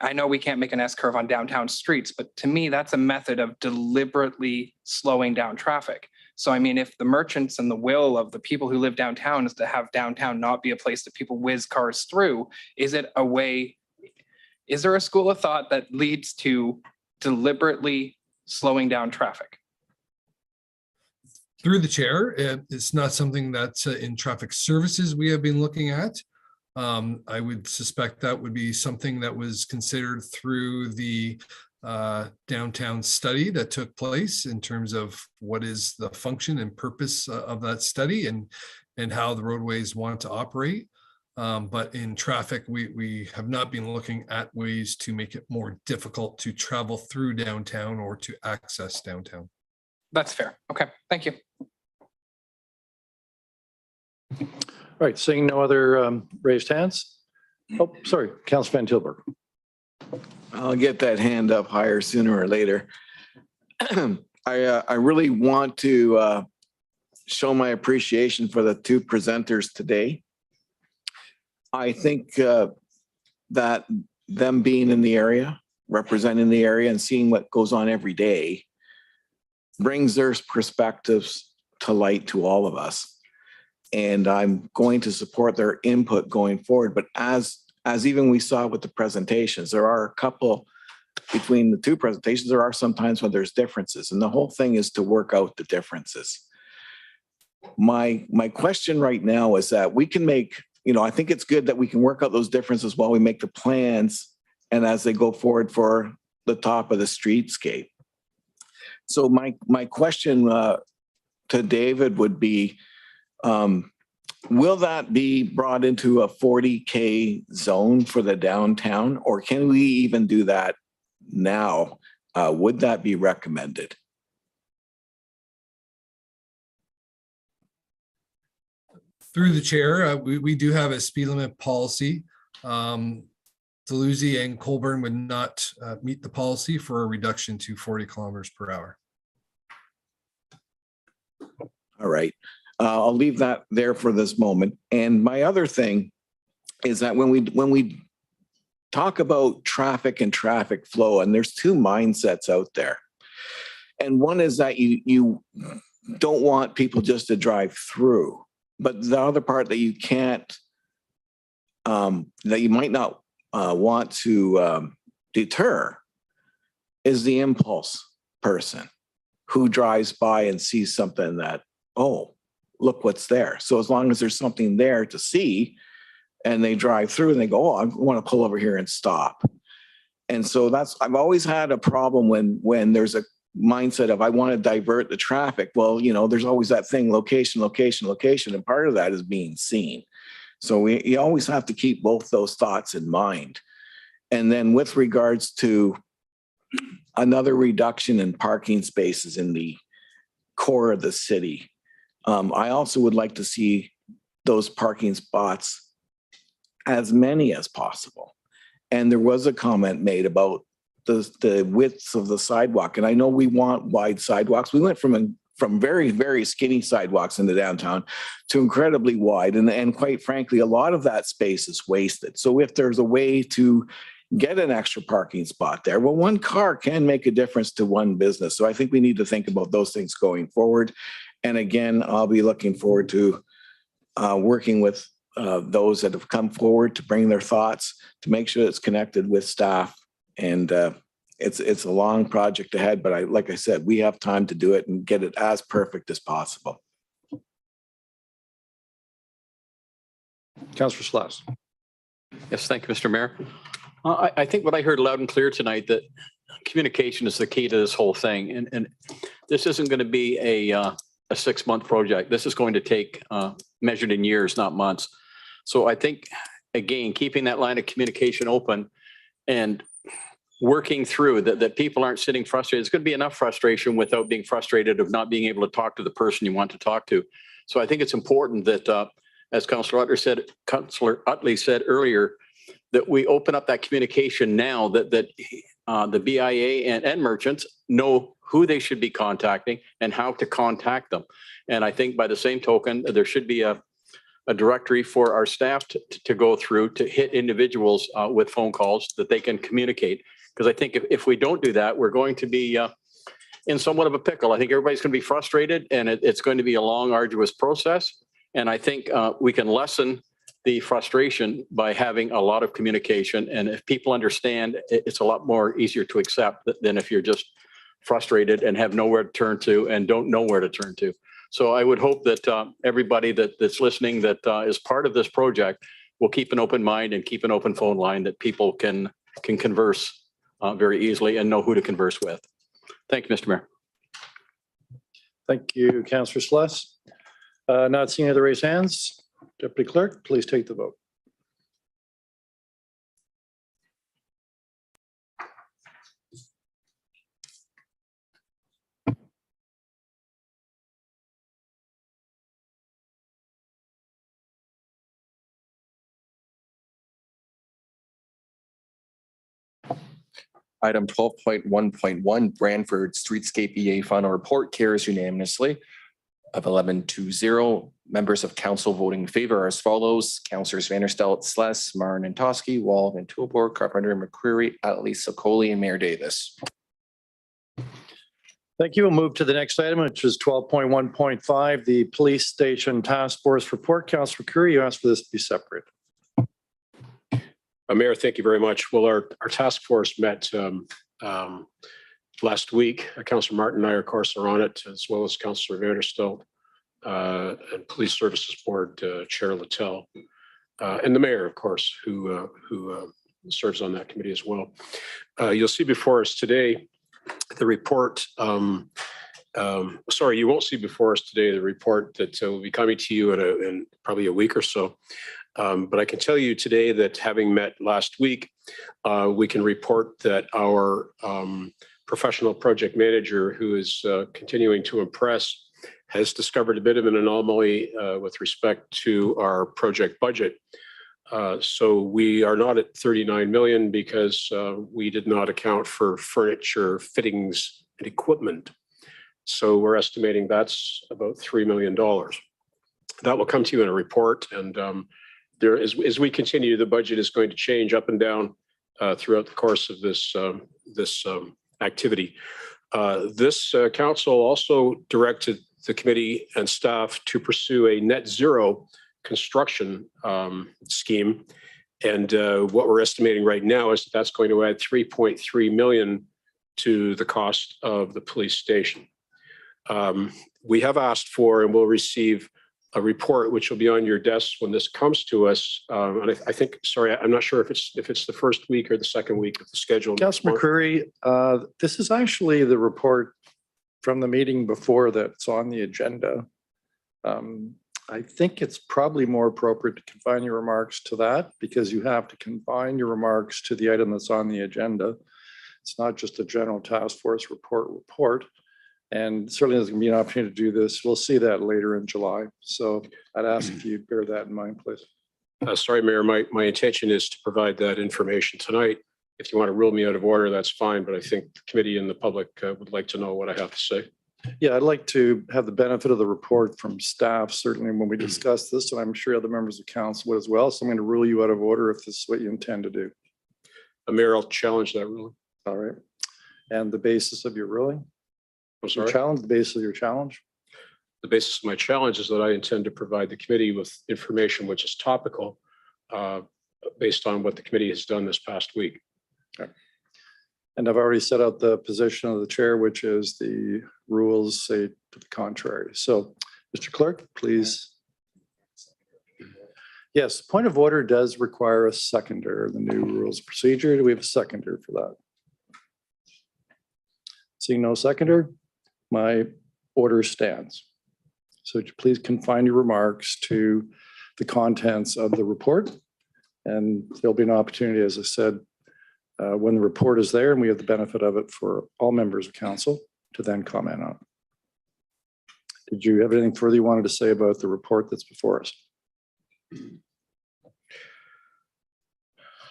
I know we can't make an S curve on downtown streets, but to me, that's a method of deliberately slowing down traffic. So, I mean, if the merchants and the will of the people who live downtown is to have downtown not be a place that people whiz cars through, is it a way? Is there a school of thought that leads to deliberately slowing down traffic? Through the chair, it's not something that's in traffic services we have been looking at. I would suspect that would be something that was considered through the downtown study that took place in terms of what is the function and purpose of that study and how the roadways want to operate. But in traffic, we have not been looking at ways to make it more difficult to travel through downtown or to access downtown. That's fair. Okay, thank you. All right, seeing no other raised hands. Oh, sorry, Councilor Van Tilburg. I'll get that hand up higher sooner or later. I I really want to show my appreciation for the two presenters today. I think that them being in the area, representing the area and seeing what goes on every day brings their perspectives to light to all of us. And I'm going to support their input going forward. But as even we saw with the presentations, there are a couple between the two presentations, there are sometimes when there's differences, and the whole thing is to work out the differences. My question right now is that we can make, I think it's good that we can work out those differences while we make the plans and as they go forward for the top of the streetscape. So my question to David would be, will that be brought into a 40K zone for the downtown, or can we even do that now? Would that be recommended? Through the chair, we do have a speed limit policy. Dalhousie and Colborne would not meet the policy for a reduction to 40 kilometers per hour. All right. I'll leave that there for this moment. And my other thing is that when we talk about traffic and traffic flow, and there's two mindsets out there. And one is that you don't want people just to drive through, but the other part that you can't, that you might not want to deter is the impulse person who drives by and sees something that, oh, look what's there. So as long as there's something there to see and they drive through and they go, oh, I want to pull over here and stop. And so I've always had a problem when there's a mindset of, I want to divert the traffic. Well, there's always that thing, location, location, location. And part of that is being seen. So you always have to keep both those thoughts in mind. And then with regards to another reduction in parking spaces in the core of the city, I also would like to see those parking spots as many as possible. And there was a comment made about the widths of the sidewalk. And I know we want wide sidewalks. We went from very, very skinny sidewalks in the downtown to incredibly wide. And quite frankly, a lot of that space is wasted. So if there's a way to get an extra parking spot there, well, one car can make a difference to one business. So I think we need to think about those things going forward. And again, I'll be looking forward to working with those that have come forward to bring their thoughts, to make sure it's connected with staff. And it's a long project ahead, but like I said, we have time to do it and get it as perfect as possible. Councillor Slass. Yes, thank you, Mr. Mayor. I think what I heard loud and clear tonight, that communication is the key to this whole thing. And this isn't going to be a 6-month project. This is going to take measured in years, not months. So I think, again, keeping that line of communication open and working through that people aren't sitting frustrated. There's going to be enough frustration without being frustrated of not being able to talk to the person you want to talk to. So I think it's important that, as Councillor Utley said earlier, that we open up that communication now, that the BIA and merchants know who they should be contacting and how to contact them. And I think by the same token, there should be a directory for our staff to go through to hit individuals with phone calls that they can communicate. Because I think if we don't do that, we're going to be in somewhat of a pickle. I think everybody's going to be frustrated, and it's going to be a long, arduous process. And I think we can lessen the frustration by having a lot of communication. And if people understand, it's a lot more easier to accept than if you're just frustrated and have nowhere to turn to and don't know where to turn to. So I would hope that everybody that's listening that is part of this project will keep an open mind and keep an open phone line that people can converse very easily and know who to converse with. Thank you, Mr. Mayor. Thank you, Councillor Sluss. Not seeing other raised hands. Deputy Clerk, please take the vote. Item 12.1.1 Brantford Streetscape EA Final Report carries unanimously of 11-0. Members of council voting in favor are as follows: Councillors Vanderstelt, Sless, Marn and Toski, Wall, Van Tilburg, Carpenter, McCreary, Atlee, Sokoli, and Mayor Davis. Thank you. We'll move to the next item, which is 12.1.5, the Police Station Task Force Report. Councillor Curry, you asked for this to be separate. Mayor, thank you very much. Well, our task force met last week. Councillor Martin and I, of course, are on it, as well as Councillor Vanderstelt and Police Services Board Chair Littell, and the mayor, of course, who serves on that committee as well. You'll see before us today the report. Sorry, you won't see before us today the report that will be coming to you in probably a week or so. But I can tell you today that having met last week, we can report that our professional project manager, who is continuing to impress, has discovered a bit of an anomaly with respect to our project budget. So we are not at 39 million because we did not account for furniture, fittings, and equipment. So we're estimating that's about $3 million. That will come to you in a report. And there, as we continue, the budget is going to change up and down throughout the course of this activity. This council also directed the committee and staff to pursue a net zero construction scheme. And what we're estimating right now is that that's going to add 3.3 million to the cost of the police station. We have asked for and will receive a report which will be on your desk when this comes to us. And I think, sorry, I'm not sure if it's the first week or the second week of the schedule. Councillor McCreary, this is actually the report from the meeting before that's on the agenda. I think it's probably more appropriate to confine your remarks to that, because you have to confine your remarks to the item that's on the agenda. It's not just a general task force report. And certainly there's going to be an opportunity to do this. We'll see that later in July. So I'd ask if you bear that in mind, please. Sorry, Mayor, my intention is to provide that information tonight. If you want to rule me out of order, that's fine. But I think the committee and the public would like to know what I have to say. Yeah, I'd like to have the benefit of the report from staff, certainly when we discuss this, and I'm sure other members of council would as well. So I'm going to rule you out of order if this is what you intend to do. Mayor, I'll challenge that ruling. All right. And the basis of your ruling? I'm sorry? Challenge, the basis of your challenge? The basis of my challenge is that I intend to provide the committee with information which is topical based on what the committee has done this past week. Okay. And I've already set out the position of the chair, which is the rules say to the contrary. So, Mr. Clerk, please. Yes, point of order does require a seconder, the new rules of procedure. Do we have a seconder for that? Seeing no seconder, my order stands. So please confine your remarks to the contents of the report. And there'll be an opportunity, as I said, when the report is there and we have the benefit of it for all members of council to then comment on. Did you have anything further you wanted to say about the report that's before us?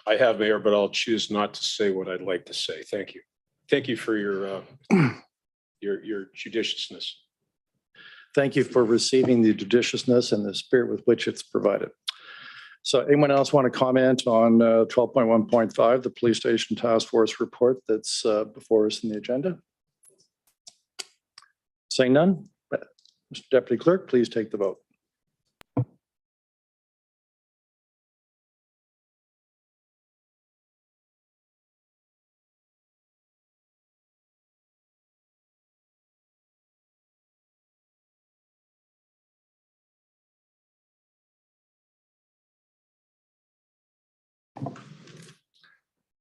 I have, Mayor, but I'll choose not to say what I'd like to say. Thank you. Thank you for your judiciousness. Thank you for receiving the judiciousness and the spirit with which it's provided. So anyone else want to comment on 12.1.5, the police station task force report that's before us in the agenda? Saying none, Mr. Deputy Clerk, please take the vote.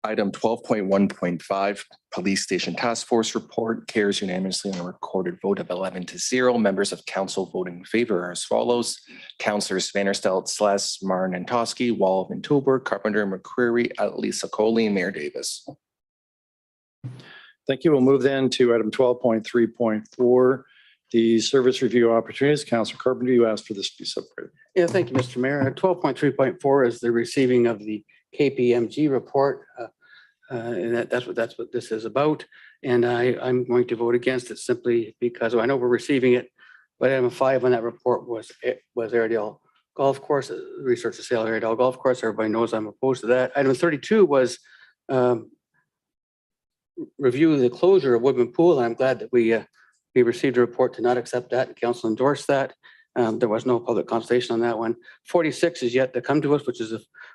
Item 12.1.5, Police Station Task Force Report carries unanimously on a recorded vote of 11-0. Members of council voting in favor are as follows: Councillors Vanderstelt, Sless, Marn and Toski, Wall, Van Tilburg, Carpenter, McCreary, Atlee, Sokoli, and Mayor Davis. Thank you. We'll move then to item 12.3.4, the service review opportunities. Councillor Carpenter, you asked for this to be separated. Yeah, thank you, Mr. Mayor. 12.3.4 is the receiving of the KPMG report. And that's what this is about. And I'm going to vote against it simply because I know we're receiving it. But item 5 on that report was Airedale Golf Course, research the sale of Airedale Golf Course. Everybody knows I'm opposed to that. Item 32 was review the closure of Woodman Pool. And I'm glad that we received a report to not accept that and council endorsed that. There was no public consultation on that one. 46 is yet to come to us, which is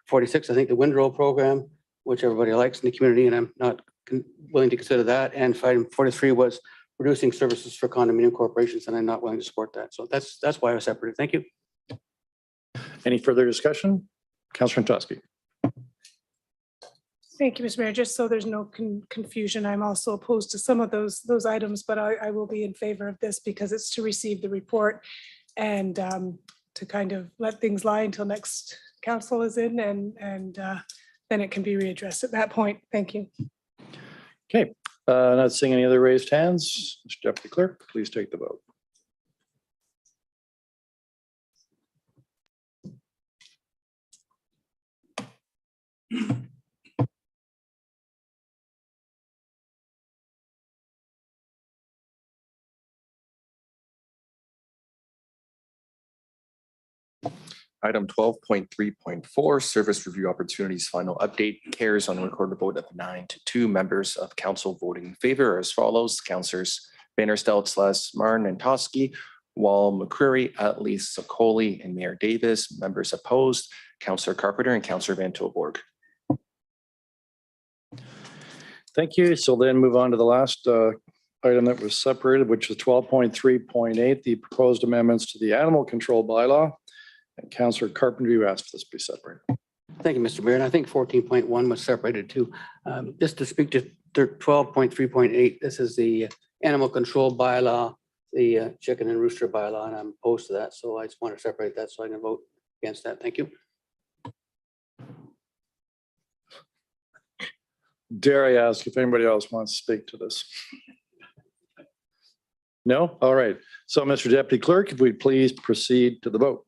46, I think the Windrow program, which everybody likes in the community, and I'm not willing to consider that. And item 43 was reducing services for condominium corporations, and I'm not willing to support that. So that's why I was separated. Thank you. Any further discussion? Councillor Toski. Thank you, Mr. Mayor. Just so there's no confusion, I'm also opposed to some of those items, but I will be in favor of this because it's to receive the report and to kind of let things lie until next council is in, and then it can be readdressed at that point. Thank you. Okay, not seeing any other raised hands. Mr. Deputy Clerk, please take the vote. Item 12.3.4, Service Review Opportunities Final Update, carries on recorded vote of 9-2. Members of council voting in favor are as follows: Councillors Vanderstelts, Martin, and Toski, Wall, McCreary, Utley, Sokoli, and Mayor Davis. Members opposed: Councillor Carpenter and Councillor Van Tilburg. Thank you. So then move on to the last item that was separated, which is 12.3.8, the proposed amendments to the animal control bylaw. And Councillor Carpenter, you asked for this to be separated. Thank you, Mr. Mayor. And I think 14.1 was separated too. Just to speak to 12.3.8, this is the animal control bylaw, the chicken and rooster bylaw, and I'm opposed to that. So I just want to separate that so I can vote against that. Thank you. Dare I ask if anybody else wants to speak to this? No? All right. So Mr. Deputy Clerk, if we'd please proceed to the vote.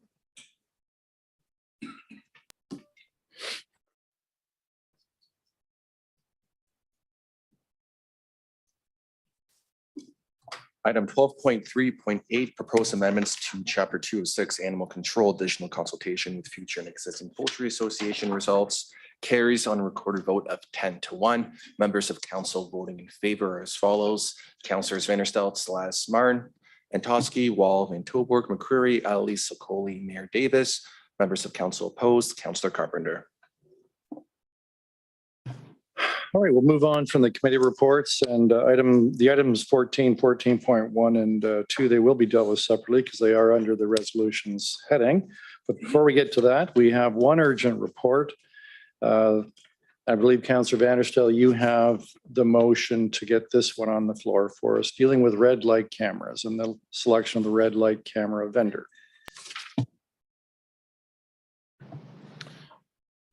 Item 12.3.8, proposed amendments to Chapter 206, Animal Control, additional consultation with future and existing poultry association results, carries on recorded vote of 10-1. Members of council voting in favor are as follows: Councillors Vanderstelts, Martin, and Toski, Wall, Van Tilburg, McCreary, Ali, Sokoli, Mayor Davis. Members of council opposed: Councillor Carpenter. All right, we'll move on from the committee reports and the items 14, 14.1 and 2, they will be dealt with separately because they are under the resolutions heading. But before we get to that, we have one urgent report. I believe Councillor Vanderstel, you have the motion to get this one on the floor for us, dealing with red light cameras and the selection of the red light camera vendor.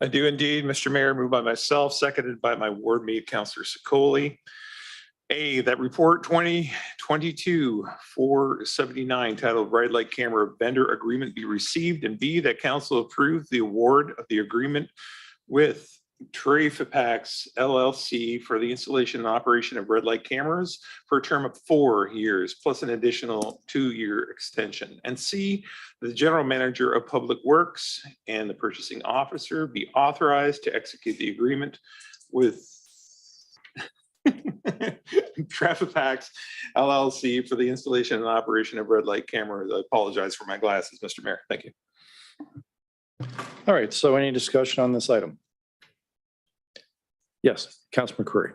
I do indeed, Mr. Mayor, moved by myself, seconded by my ward mate, Councillor Sokoli. A, that report 2022-479 titled Red Light Camera Vendor Agreement be received, and B, that council approve the award of the agreement with Trafipax LLC for the installation and operation of red light cameras for a term of 4 years plus an additional 2-year extension. And C, the general manager of public works and the purchasing officer be authorized to execute the agreement with Trafipax LLC for the installation and operation of red light cameras. I apologize for my glasses, Mr. Mayor. Thank you. All right, so any discussion on this item? Yes, Councillor McCreary.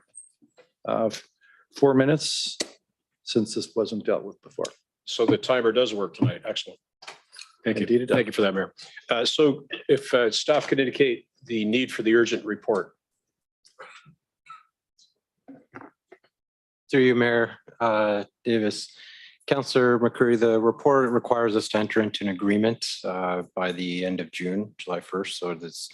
4 minutes since this wasn't dealt with before. So the timer does work tonight. Excellent. Thank Indeed you. it does. Thank you for that, Mayor. So if staff could indicate the need for the urgent report. Through you, Mayor Davis. Councillor McCreary, the report requires us to enter into an agreement by the end of June, July 1st. So this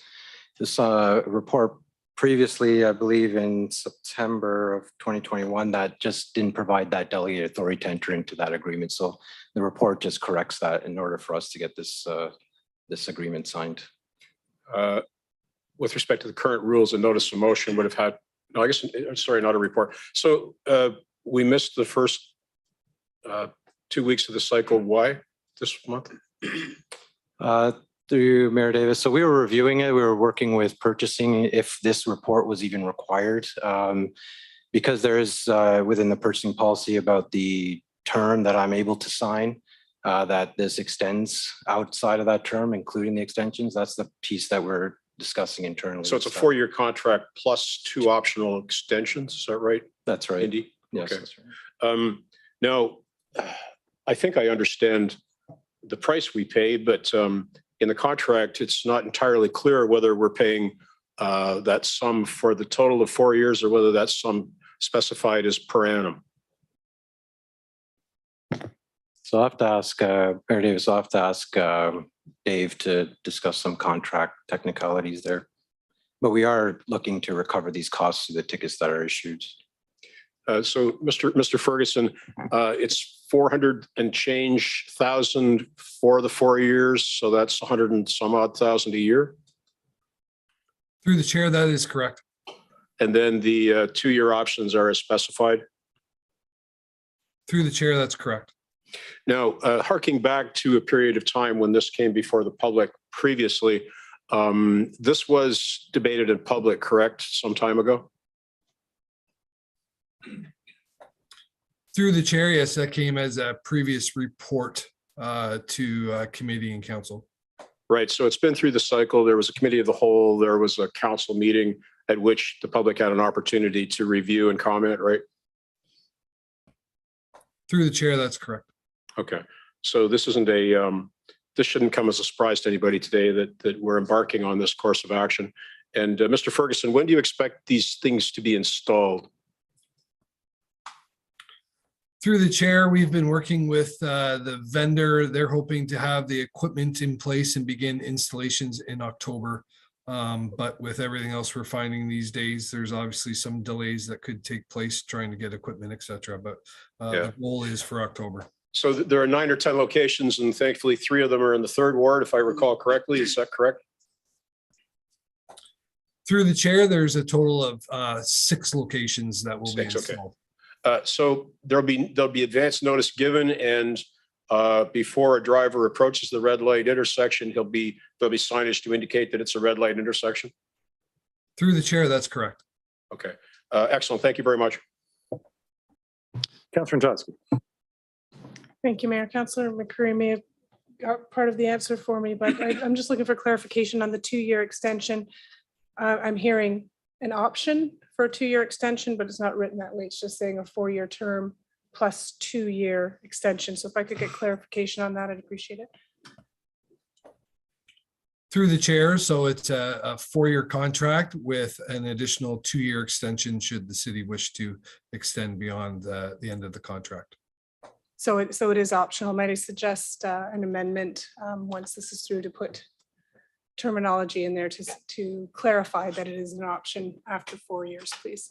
report previously, I believe in September of 2021, that just didn't provide that delegated authority to enter into that agreement. So the report just corrects that in order for us to get this this agreement signed. With respect to the current rules, a notice of motion would have had No, I guess, sorry, not a report. So we missed the first 2 weeks of the cycle. Why this month? Through Mayor Davis. So we were reviewing it. We were working with purchasing if this report was even required. Because there is within the purchasing policy about the term that I'm able to sign, that this extends outside of that term, including the extensions. That's the piece that we're discussing internally. So it's a 4-year contract plus 2 optional extensions. Is that right? That's right. Indy? Yes. Okay. That's right. Now, I think I understand the price we pay, but in the contract, it's not entirely clear whether we're paying that sum for the total of 4 years or whether that sum specified as per annum. So I'll have to ask Mayor Davis, I'll have to ask Dave to discuss some contract technicalities there. But we are looking to recover these costs through the tickets that are issued. So Mr. Ferguson, it's 400 and change thousand for the 4 years. So that's 100 and some odd thousand a year. Through the chair, that is correct. And then the 2-year options are as specified. Through the chair, that's correct. Now, harking back to a period of time when this came before the public previously, this was debated in public, correct, some time ago? Through the chair, yes, that came as a previous report to committee and council. Right. So it's been through the cycle. There was a committee of the whole. There was a council meeting at which the public had an opportunity to review and comment, right? Through the chair, that's correct. Okay. So this isn't this shouldn't come as a surprise to anybody today that we're embarking on this course of action. And Mr. Ferguson, when do you expect these things to be installed? Through the chair, we've been working with the vendor. They're hoping to have the equipment in place and begin installations in October. But with everything else we're finding these days, there's obviously some delays that could take place trying to get equipment, et cetera. But the goal is for October. So there are 9 or 10 locations, and thankfully 3 of them are in the 3rd ward, if I recall correctly. Is that correct? Through the chair, there's a total of 6 locations that will be installed. Okay. So there'll be advance notice given, and before a driver approaches the red light intersection, there'll be signage to indicate that it's a red light intersection. Through the chair, that's correct. Okay. Excellent. Thank you very much. Councilor Johnson. Thank you, Mayor. Councilor McCreary may have got part of the answer for me, but I'm just looking for clarification on the 2-year extension. I'm hearing an option for a 2-year extension, but it's not written that way. It's just saying a 4-year term plus 2-year extension. So if I could get clarification on that, I'd appreciate it. Through the chair, so it's a 4-year contract with an additional 2-year extension should the city wish to extend beyond the end of the contract. So it is optional. Might I suggest an amendment once this is through to put terminology in there to clarify that it is an option after 4 years, please.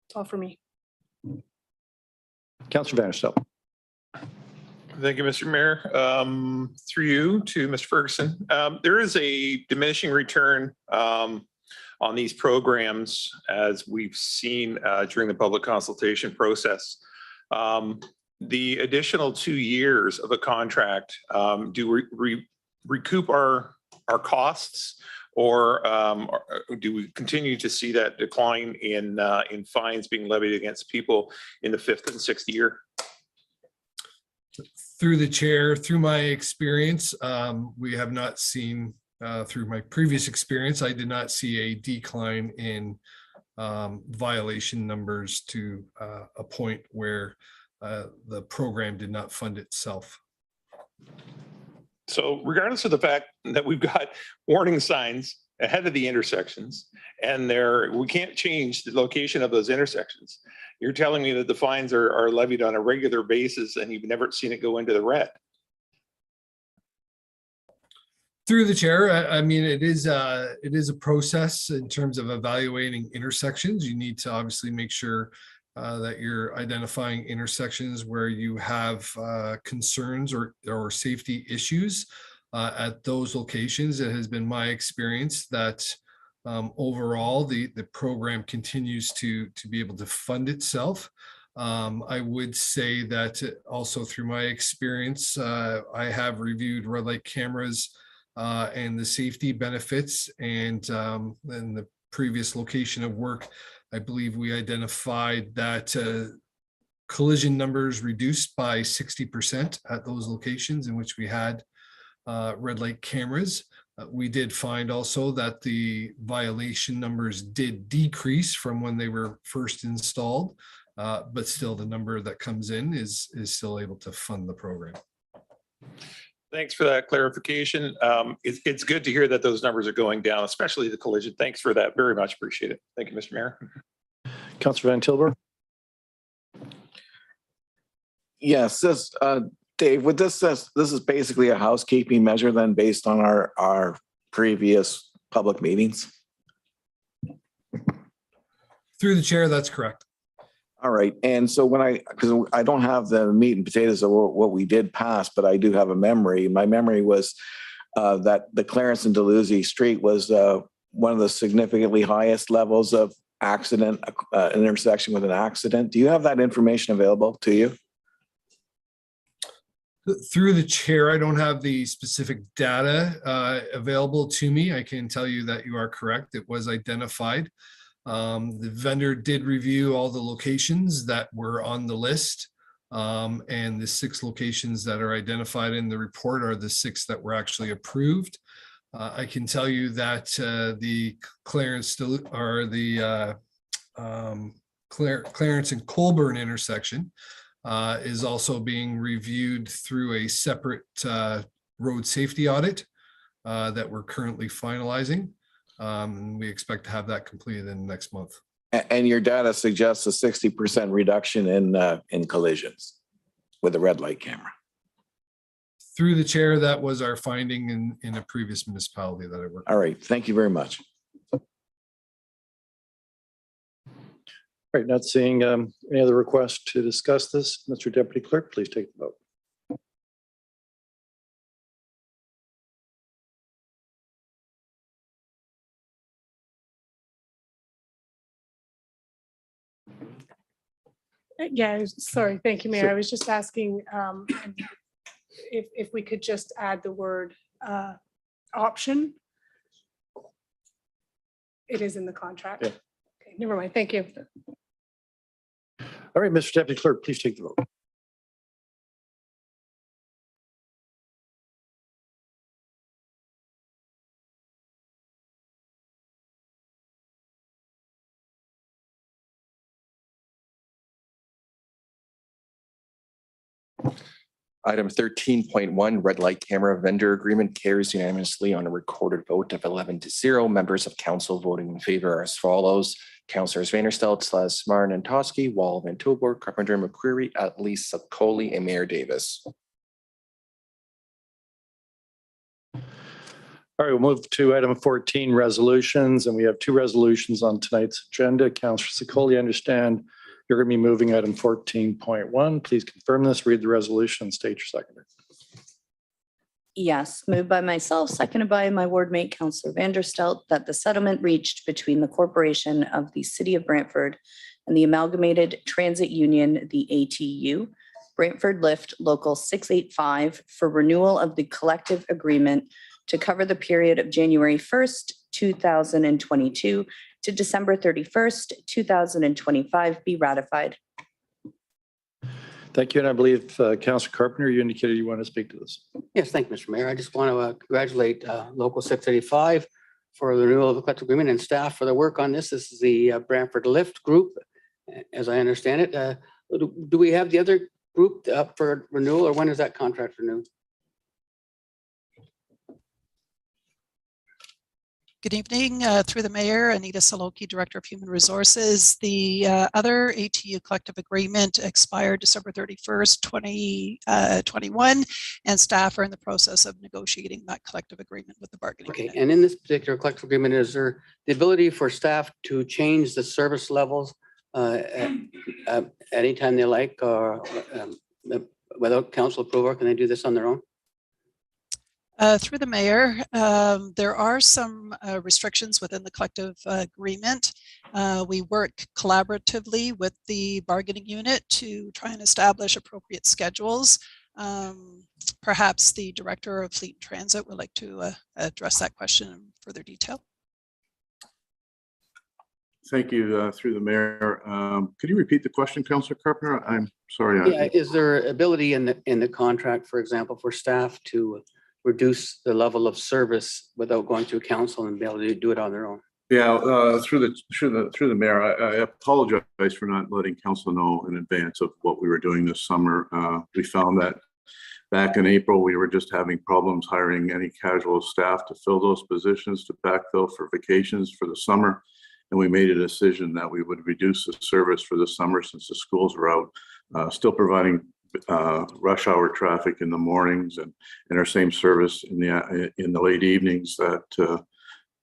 That's all for me. Councilor Vanderstel. Thank you, Mr. Mayor. Through you to Mr. Ferguson. There is a diminishing return on these programs, as we've seen during the public consultation process. The additional 2 years of a contract, do we recoup our costs, or do we continue to see that decline in fines being levied against people in the 5th and 6th year? Through the chair, through my experience, we have not seen, through my previous experience, I did not see a decline in violation numbers to a point where the program did not fund itself. So regardless of the fact that we've got warning signs ahead of the intersections, and we can't change the location of those intersections, you're telling me that the fines are levied on a regular basis and you've never seen it go into the red? Through the chair, I mean, it is a process in terms of evaluating intersections. You need to obviously make sure that you're identifying intersections where you have concerns or safety issues. at those locations. It has been my experience that overall, the program continues to be able to fund itself. I would say that also through my experience, I have reviewed red light cameras and the safety benefits, and in the previous location of work, I believe we identified that collision numbers reduced by 60% at those locations in which we had red light cameras. We did find also that the violation numbers did decrease from when they were first installed, but still the number that comes in is still able to fund the program. Thanks for that clarification. It's good to hear that those numbers are going down, especially the collision. Thanks for that. Very much appreciate it. Thank you, Mr. Mayor. Councillor Van Tilburg. Yes, this, Dave, with this is basically a housekeeping measure then based on our previous public meetings. Through the chair, that's correct. All right. And so because I don't have the meat and potatoes of what we did pass, but I do have a memory. My memory was that the Clarence and Dalhousie Street was one of the significantly highest levels of accident, an intersection with an accident. Do you have that information available to you? Through the chair, I don't have the specific data available to me. I can tell you that you are correct. It was identified. The vendor did review all the locations that were on the list, and the 6 locations that are identified in the report are the 6 that were actually approved. I can tell you that the Clarence or the Clarence and Colburn intersection is also being reviewed through a separate road safety audit that we're currently finalizing. We expect to have that completed in the next month. And your data suggests a 60% reduction in collisions with a red light camera. Through the chair, that was our finding in a previous municipality that I worked. All right, thank you very much. All right, not seeing any other requests to discuss this. Mr. Deputy Clerk, please take the vote. Yeah, sorry. Thank you, Mayor. I was just asking if we could just add the word option. It is in the contract. Yeah. Okay, never mind. Thank you. All right, Mr. Deputy Clerk, please take the vote. Item 13.1, red light camera vendor agreement carries unanimously on a recorded vote of 11-0. Members of council voting in favor are as follows: Councillors Vanderstelt, Slas, Martin, and Toski, Wall, Van Tilburg, Carpenter, McCreary, Atlee, Sapcoli, and Mayor Davis. All right, we'll move to item 14, resolutions, and we have 2 resolutions on tonight's agenda. Councillor Sapcoli, I understand you're going to be moving item 14.1. Please confirm this, read the resolution, and state your seconder. Yes, moved by myself, seconded by my ward mate, Councillor Vanderstelt, that the settlement reached between the corporation of the City of Brantford and the Amalgamated Transit Union, the ATU, Brantford Lift Local 685, for renewal of the collective agreement to cover the period of January 1st, 2022 to December 31st, 2025 be ratified. Thank you. And I believe Councillor Carpenter, you indicated you want to speak to this. Yes, thank you, Mr. Mayor. I just want to congratulate Local 685 for the renewal of the collective agreement and staff for their work on this. This is the Brantford Lift group, as I understand it. Do we have the other group up for renewal, or when is that contract renewed? Good evening, through the mayor, Anita Saloki, Director of Human Resources. The other ATU collective agreement expired December 31st, 2021, and staff are in the process of negotiating that collective agreement with the bargaining Okay, unit. and in this particular collective agreement, is there the ability for staff to change the service levels at any time they like, or without council approval? Can they do this on their own? Through the mayor, there are some restrictions within the collective agreement. We work collaboratively with the bargaining unit to try and establish appropriate schedules. Perhaps the director of Fleet and Transit would like to address that question in further detail. Thank you, through the mayor. Could you repeat the question, Councillor Carpenter? I'm sorry. Yeah, is there ability in the contract, for example, for staff to reduce the level of service without going through council and be able to do it on their own? Yeah, through the mayor, I apologize for not letting council know in advance of what we were doing this summer. We found that back in April, we were just having problems hiring any casual staff to fill those positions, to backfill for vacations for the summer. And we made a decision that we would reduce the service for the summer since the schools were out, still providing rush hour traffic in the mornings and our same service in the late evenings, that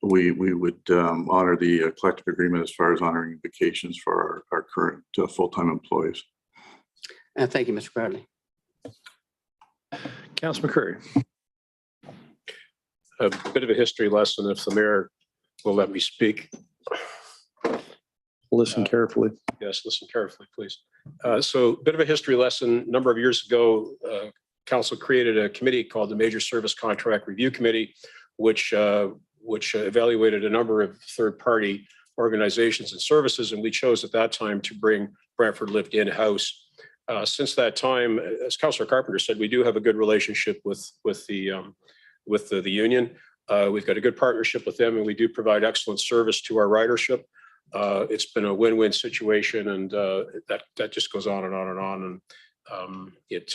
we would honor the collective agreement as far as honoring vacations for our current full-time employees. And thank you, Mr. Bradley. Councillor McCurry. A bit of a history lesson, if the mayor will let me speak. Listen carefully. Yes, listen carefully, please. So a bit of a history lesson. A number of years ago, council created a committee called the Major Service Contract Review Committee, which evaluated a number of third-party organizations and services, and we chose at that time to bring Brantford Lift in-house. Since that time, as Councillor Carpenter said, we do have a good relationship with the union. We've got a good partnership with them, and we do provide excellent service to our ridership. It's been a win-win situation, and that just goes on and on and on. And it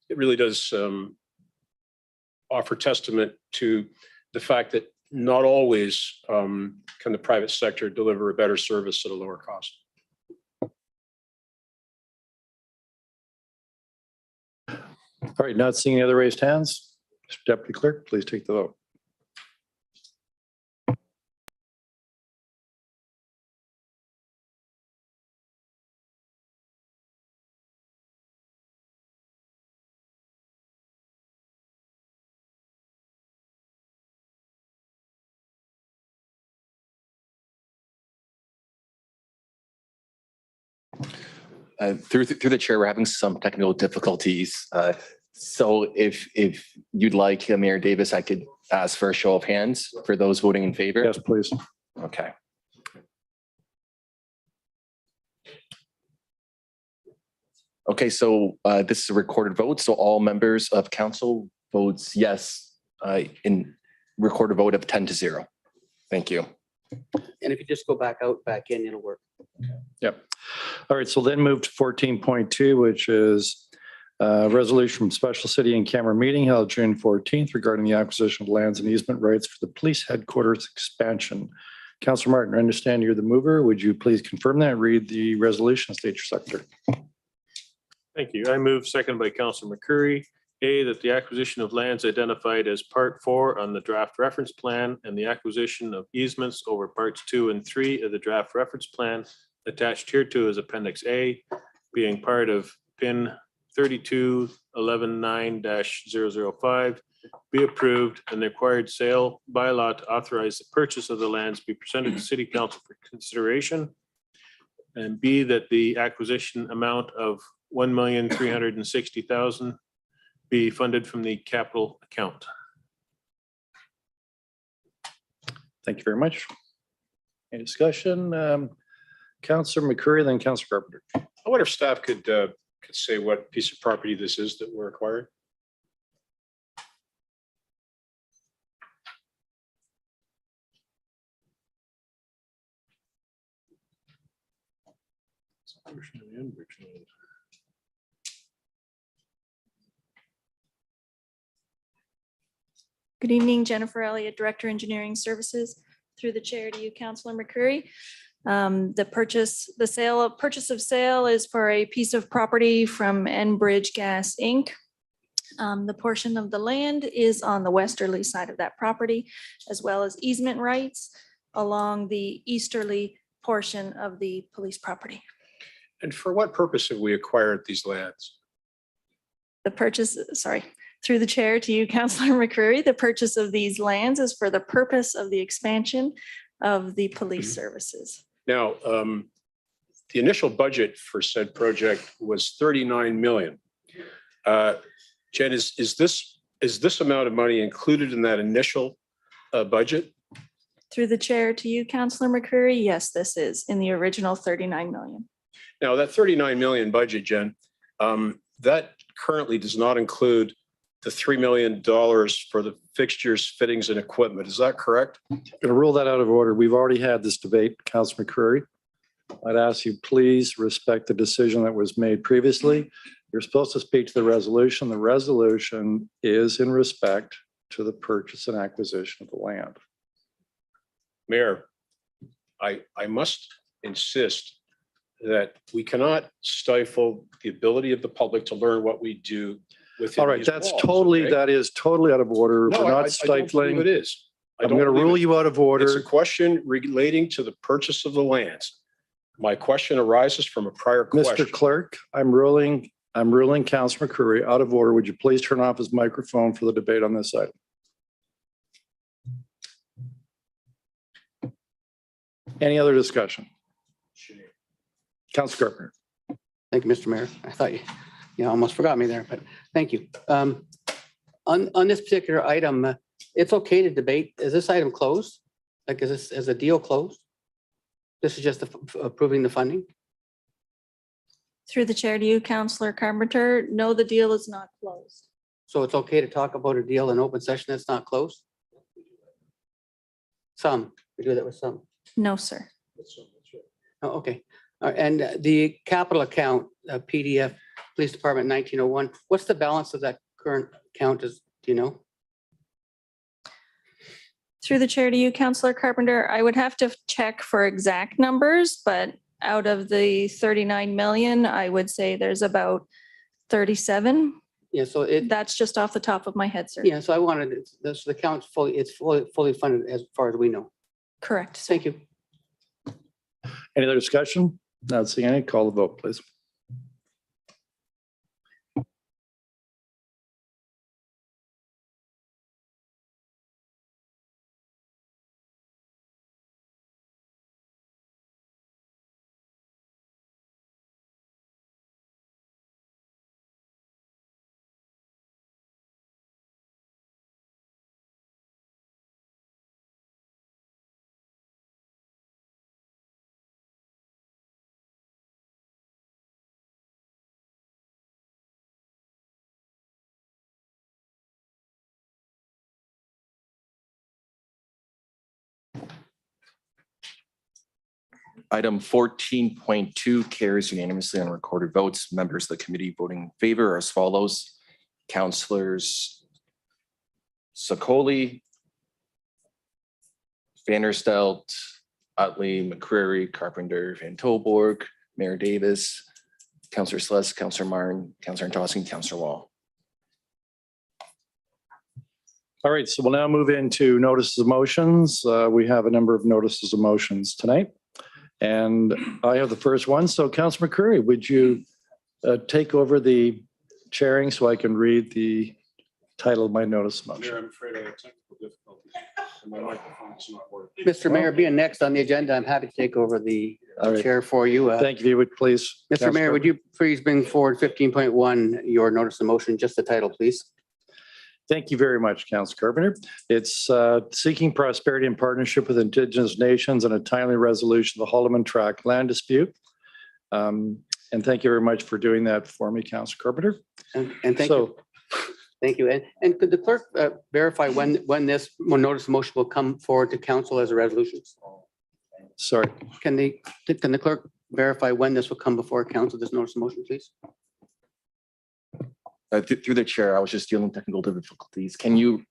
really does offer testament to the fact that not always can the private sector deliver a better service at a lower cost. All right, not seeing any other raised hands. Mr. Deputy Clerk, please take the vote. Through the chair, we're having some technical difficulties. So if you'd like, Mayor Davis, I could ask for a show of hands for those voting in favor. Yes, please. Okay. Okay, so this is a recorded vote. So all members of council votes yes in recorded vote of 10-0. Thank you. And if you just go back out, back in, it'll work. Yep. All right, so then move to 14.2, which is a resolution from special city and camera meeting held June 14th regarding the acquisition of lands and easement rights for the police headquarters expansion. Councillor Martin, I understand you're the mover. Would you please confirm that? Read the resolution, state your sector. Thank you. I move, second by Councillor McCurry. A, that the acquisition of lands identified as Part 4 on the draft reference plan and the acquisition of easements over Parts 2 and 3 of the draft reference plan attached hereto as Appendix A, being part of PIN 32-119-005, be approved, and the required sale bylaw to authorize the purchase of the lands be presented to City Council for consideration. And B, that the acquisition amount of $1,360,000 be funded from the capital account. Thank you very much. Any discussion? Councillor McCurry, then Councillor Carpenter. I wonder if staff could say what piece of property this is that we're acquiring. Good evening, Jennifer Elliott, Director, Engineering Services. Through the chair to you, Councillor McCurry. The purchase of sale is for a piece of property from Enbridge Gas, Inc. The portion of the land is on the westerly side of that property, as well as easement rights along the easterly portion of the police property. And for what purpose have we acquired these lands? The Through the chair to you, Councillor McCreary, the purchase of these lands is for the purpose of the expansion of the police services. Now, the initial budget for said project was 39 million. Jen, is this amount of money included in that initial budget? Through the chair to you, Councillor McCreary, yes, this is in the original 39 million. Now, that 39 million budget, Jen, that currently does not include the $3 million for the fixtures, fittings, and equipment. Is that correct? Going to rule that out of order. We've already had this debate, Councillor McCreary. I'd ask you, please respect the decision that was made previously. You're supposed to speak to the resolution. The resolution is in respect to the purchase and acquisition of the land. Mayor, I must insist that we cannot stifle the ability of the public to learn what we do within All right, these that's walls, totally, okay? that is totally out of order. No, We're I not don't believe stifling. it is. I'm going to rule you out of It's a order. question relating to the purchase of the lands. My question arises from a prior question. Mr. Clerk, I'm ruling Councillor McCreary out of order. Would you please turn off his microphone for the debate on this item? Any other discussion? Councillor Carpenter. Thank you, Mr. Mayor. I thought you almost forgot me there, but thank you. On this particular item, it's okay to debate. Is this item closed? Like, is the deal closed? This is just approving the funding? Through the chair to you, Councillor Carpenter, no, the deal is not closed. So it's okay to talk about a deal in open session that's not closed? Some, we do that with some. No, sir. Oh, okay. And the capital account, PDF, Police Department 1901, what's the balance of that current account is, do you know? Through the chair to you, Councillor Carpenter, I would have to check for exact numbers, but out of the 39 million, I would say there's about 37. Yeah, so that's just off the top of my head, sir. Yeah, so I wanted, this, the account's fully funded as far as we know. Correct. Thank you. Any other discussion? Not seeing any. Call the vote, please. Item 14.2 carries unanimously on recorded votes. Members of the committee voting in favor are as follows. Councillors Sakoli, Vanderstelt, Utley, McCreary, Carpenter, Van Tilburg, Mayor Davis, Councillor Celeste, Councillor Martin, Councillor Antosky, Councillor Wall. All right, so we'll now move into notices of motions. We have a number of notices of motions tonight. And I have the first one. So Councillor McCreary, would you take over the chairing so I can read the title of my notice of motion? Mayor, I'm afraid I have technical difficulties. My microphone's not working. Mr. Mayor, being next on the agenda, I'm happy to take over the All right. chair for you. Thank you, if you would please. Mr. Mayor, would you please bring forward 15.1, your notice of motion, just the title, please? Thank you very much, Councilor Carpenter. It's seeking prosperity and partnership with Indigenous nations and a timely resolution of the Holloman Tract land dispute. And thank you very much for doing that for me, Councilor Carpenter. And thank you. Thank you. And could the clerk verify when this notice of motion will come forward to council as a resolution? Sorry. Can the clerk verify when this will come before council, this notice of motion, please? Through the chair, I was just dealing with technical difficulties. Can you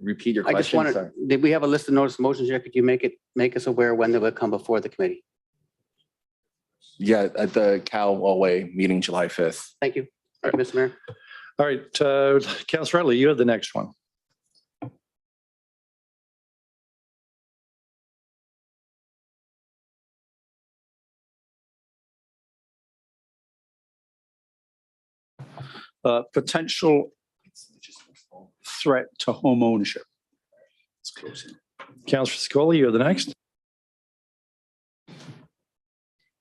repeat your I just question? wanted, did we have a list of notice of motions here? Could you make us aware when they will come before the committee? Yeah, at the Cal Wallway meeting, July 5th. Thank you. All right, Mr. Mayor. All right, Councilor Utley, you have the next one. Potential threat to home ownership. Councillor Scully, you're the next.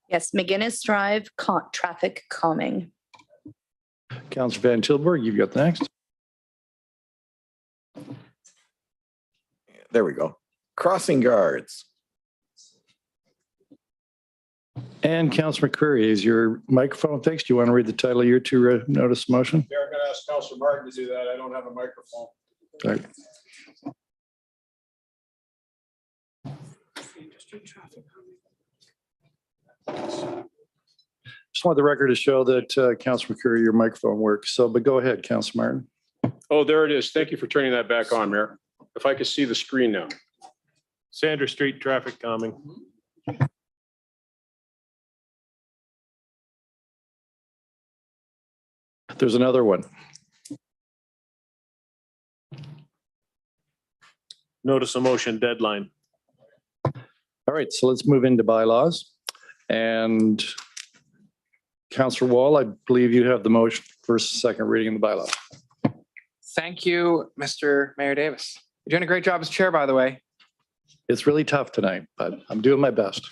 Yes, McGinnis Drive, traffic calming. Councillor Van Tilburg, you've got the next. There we go. Crossing guards. And Councillor McCreary, is your microphone fixed? Do you want to read the title of your two notice motion? Yeah, I'm going to ask Councillor Martin to do that. I don't have a microphone. All right. Just want the record to show that Councillor McCreary, your microphone works. So, but go ahead, Councillor Martin. Oh, there it is. Thank you for turning that back on, Mayor. If I could see the screen now. Sandra Street traffic calming. There's another one. Notice of motion deadline. All right, so let's move into bylaws. And Councillor Wall, I believe you have the motion for second reading of the bylaw. Thank you, Mr. Mayor Davis. You're doing a great job as chair, by the way. It's really tough tonight, but I'm doing my best.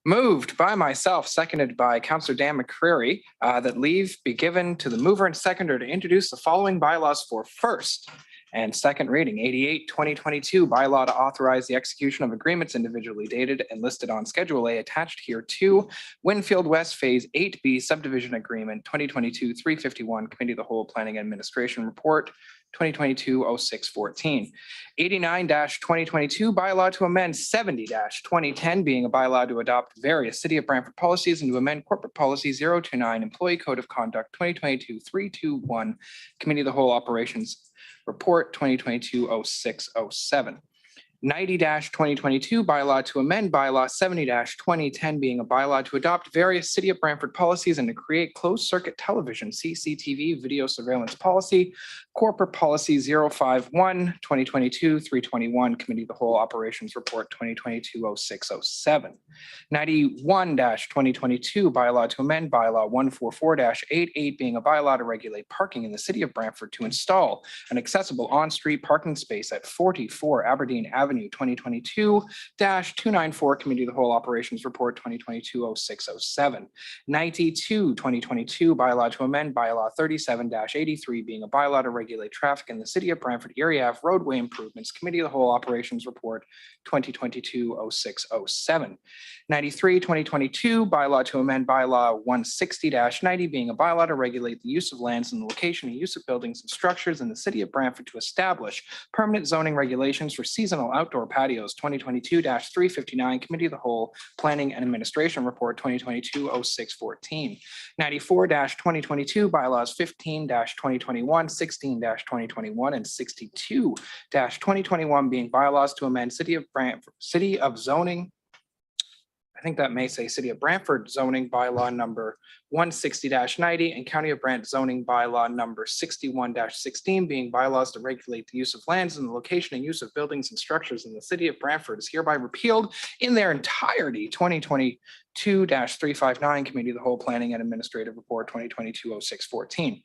Moved by myself, seconded by Councillor Dan McCreary, that leave be given to the mover and seconder to introduce the following bylaws for first and second reading. 88, 2022 bylaw to authorize the execution of agreements individually dated and listed on Schedule A attached here to Winfield West Phase 8B subdivision agreement 2022-351 Committee of the Whole Planning Administration Report 2022-0614. 89-2022 bylaw to amend 70-2010 being a bylaw to adopt various City of Brantford policies and to amend corporate policy 029 Employee Code of Conduct 2022-321 Committee of the Whole Operations Report 2022-0607. 90-2022 bylaw to amend bylaw 70-2010 being a bylaw to adopt various City of Brantford policies and to create closed circuit television CCTV video surveillance policy, corporate policy 051 2022-321 Committee of the Whole Operations Report 2022-0607. 91-2022 bylaw to amend bylaw 144-88 being a bylaw to regulate parking in the City of Brantford to install an accessible on-street parking space at 44 Aberdeen Avenue 2022-294 Committee of the Whole Operations Report 2022-0607. 92-2022 bylaw to amend bylaw 37-83 being a bylaw to regulate traffic in the City of Brantford Erie Ave roadway improvements Committee of the Whole Operations Report 2022-0607. 93-2022 bylaw to amend bylaw 160-90 being a bylaw to regulate the use of lands and the location and use of buildings and structures in the City of Brantford to establish permanent zoning regulations for seasonal outdoor patios 2022-359 Committee of the Whole Planning and Administration Report 2022-0614. 94-2022 bylaws 15-2021, 16-2021, and 62-2021 being bylaws to amend City of Zoning. I think that may say City of Brantford zoning bylaw number 160-90 and County of Brant zoning bylaw number 61-16 being bylaws to regulate the use of lands and the location and use of buildings and structures in the City of Brantford is hereby repealed in their entirety. 2022-359 Committee of the Whole Planning and Administrative Report 2022-0614.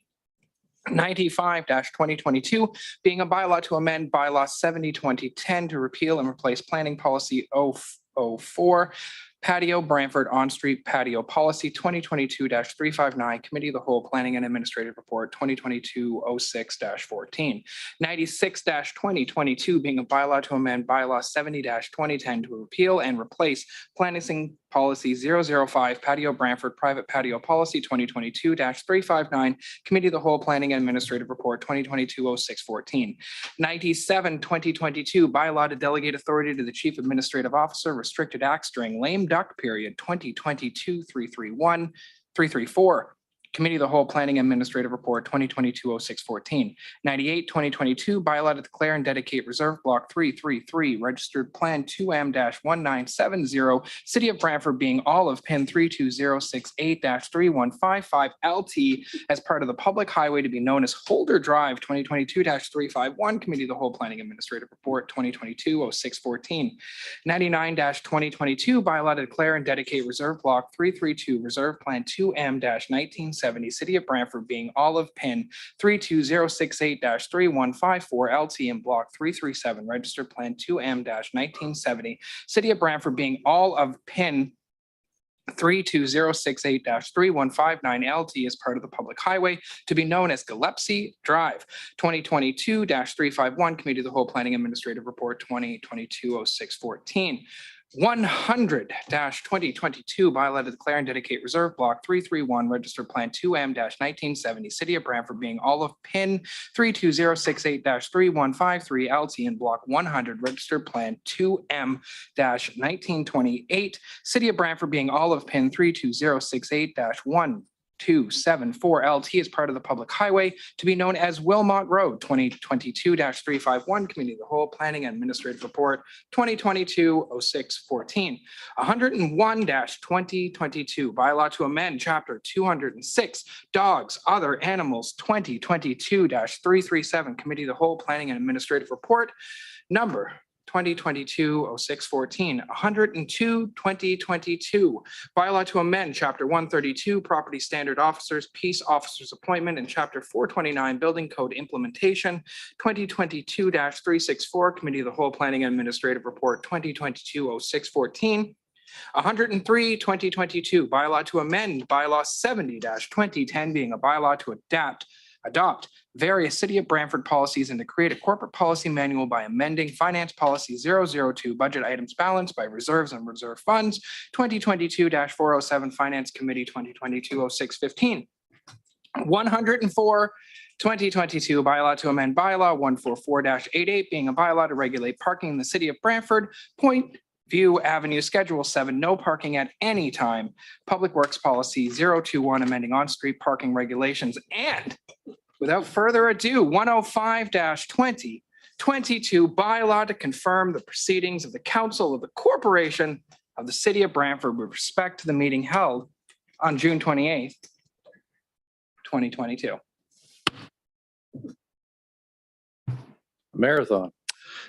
95-2022 being a bylaw to amend bylaw 70-2010 to repeal and replace planning policy 004 patio Brantford on-street patio policy 2022-359 Committee of the Whole Planning and Administrative Report 2022-06-14. 96-2022 being a bylaw to amend bylaw 70-2010 to repeal and replace planning policy 005 patio Brantford private patio policy 2022-359 Committee of the Whole Planning and Administrative Report 2022-06-14. 97-2022 bylaw to delegate authority to the Chief Administrative Officer restricted acts during lame duck period 2022-334 Committee of the Whole Planning Administrative Report 2022-06-14. 98-2022 bylaw to declare and dedicate Reserve Block 333 registered plan 2M-1970 City of Brantford being all of PIN 32068-3155 LT as part of the public highway to be known as Holder Drive 2022-351 Committee of the Whole Planning Administrative Report 2022-06-14. 99-2022 bylaw to declare and dedicate Reserve Block 332 Reserve Plan 2M-1970 1970, City of Brantford being all of PIN 32068-3154 LT in Block 337, Registered Plan 2M-1970, City of Brantford being all of PIN 32068-3159 LT as part of the public highway to be known as Gillespie Drive. 2022-351 Committee of the Whole Planning Administrative Report 2022-0614. 100-2022 bylaw to declare and dedicate Reserve Block 331 Registered Plan 2M-1970 City of Brantford being all of PIN 32068-3153 LT in Block 100 Registered Plan 2M-1928 City of Brantford being all of PIN 32068-1274 LT as part of the public highway to be known as Wilmot Road. 2022-351 Committee of the Whole Planning and Administrative Report 2022-0614. 101-2022 bylaw to amend Chapter 206 Dogs, Other Animals 2022-337 Committee of the Whole Planning and Administrative Report number 2022-0614. 102-2022 bylaw to amend Chapter 132 Property Standard Officers, Peace Officers Appointment, and Chapter 429 Building Code Implementation 2022-364 Committee of the Whole Planning and Administrative Report 2022-0614. 103-2022 bylaw to amend Bylaw 70-2010 being a bylaw to adopt various City of Brantford policies and to create a corporate policy manual by amending Finance Policy 002 Budget Items Balance by Reserves and Reserve Funds 2022-407 Finance Committee 2022-0615. 104 2022 bylaw to amend bylaw 144-88 being a bylaw to regulate parking in the City of Brantford, Point View Avenue, Schedule 7, no parking at any time. Public Works Policy 021 amending on-street parking regulations. And without further ado, 105-2022 bylaw to confirm the proceedings of the Council of the Corporation of the City of Brantford with respect to the meeting held on June 28th, 2022. Marathon.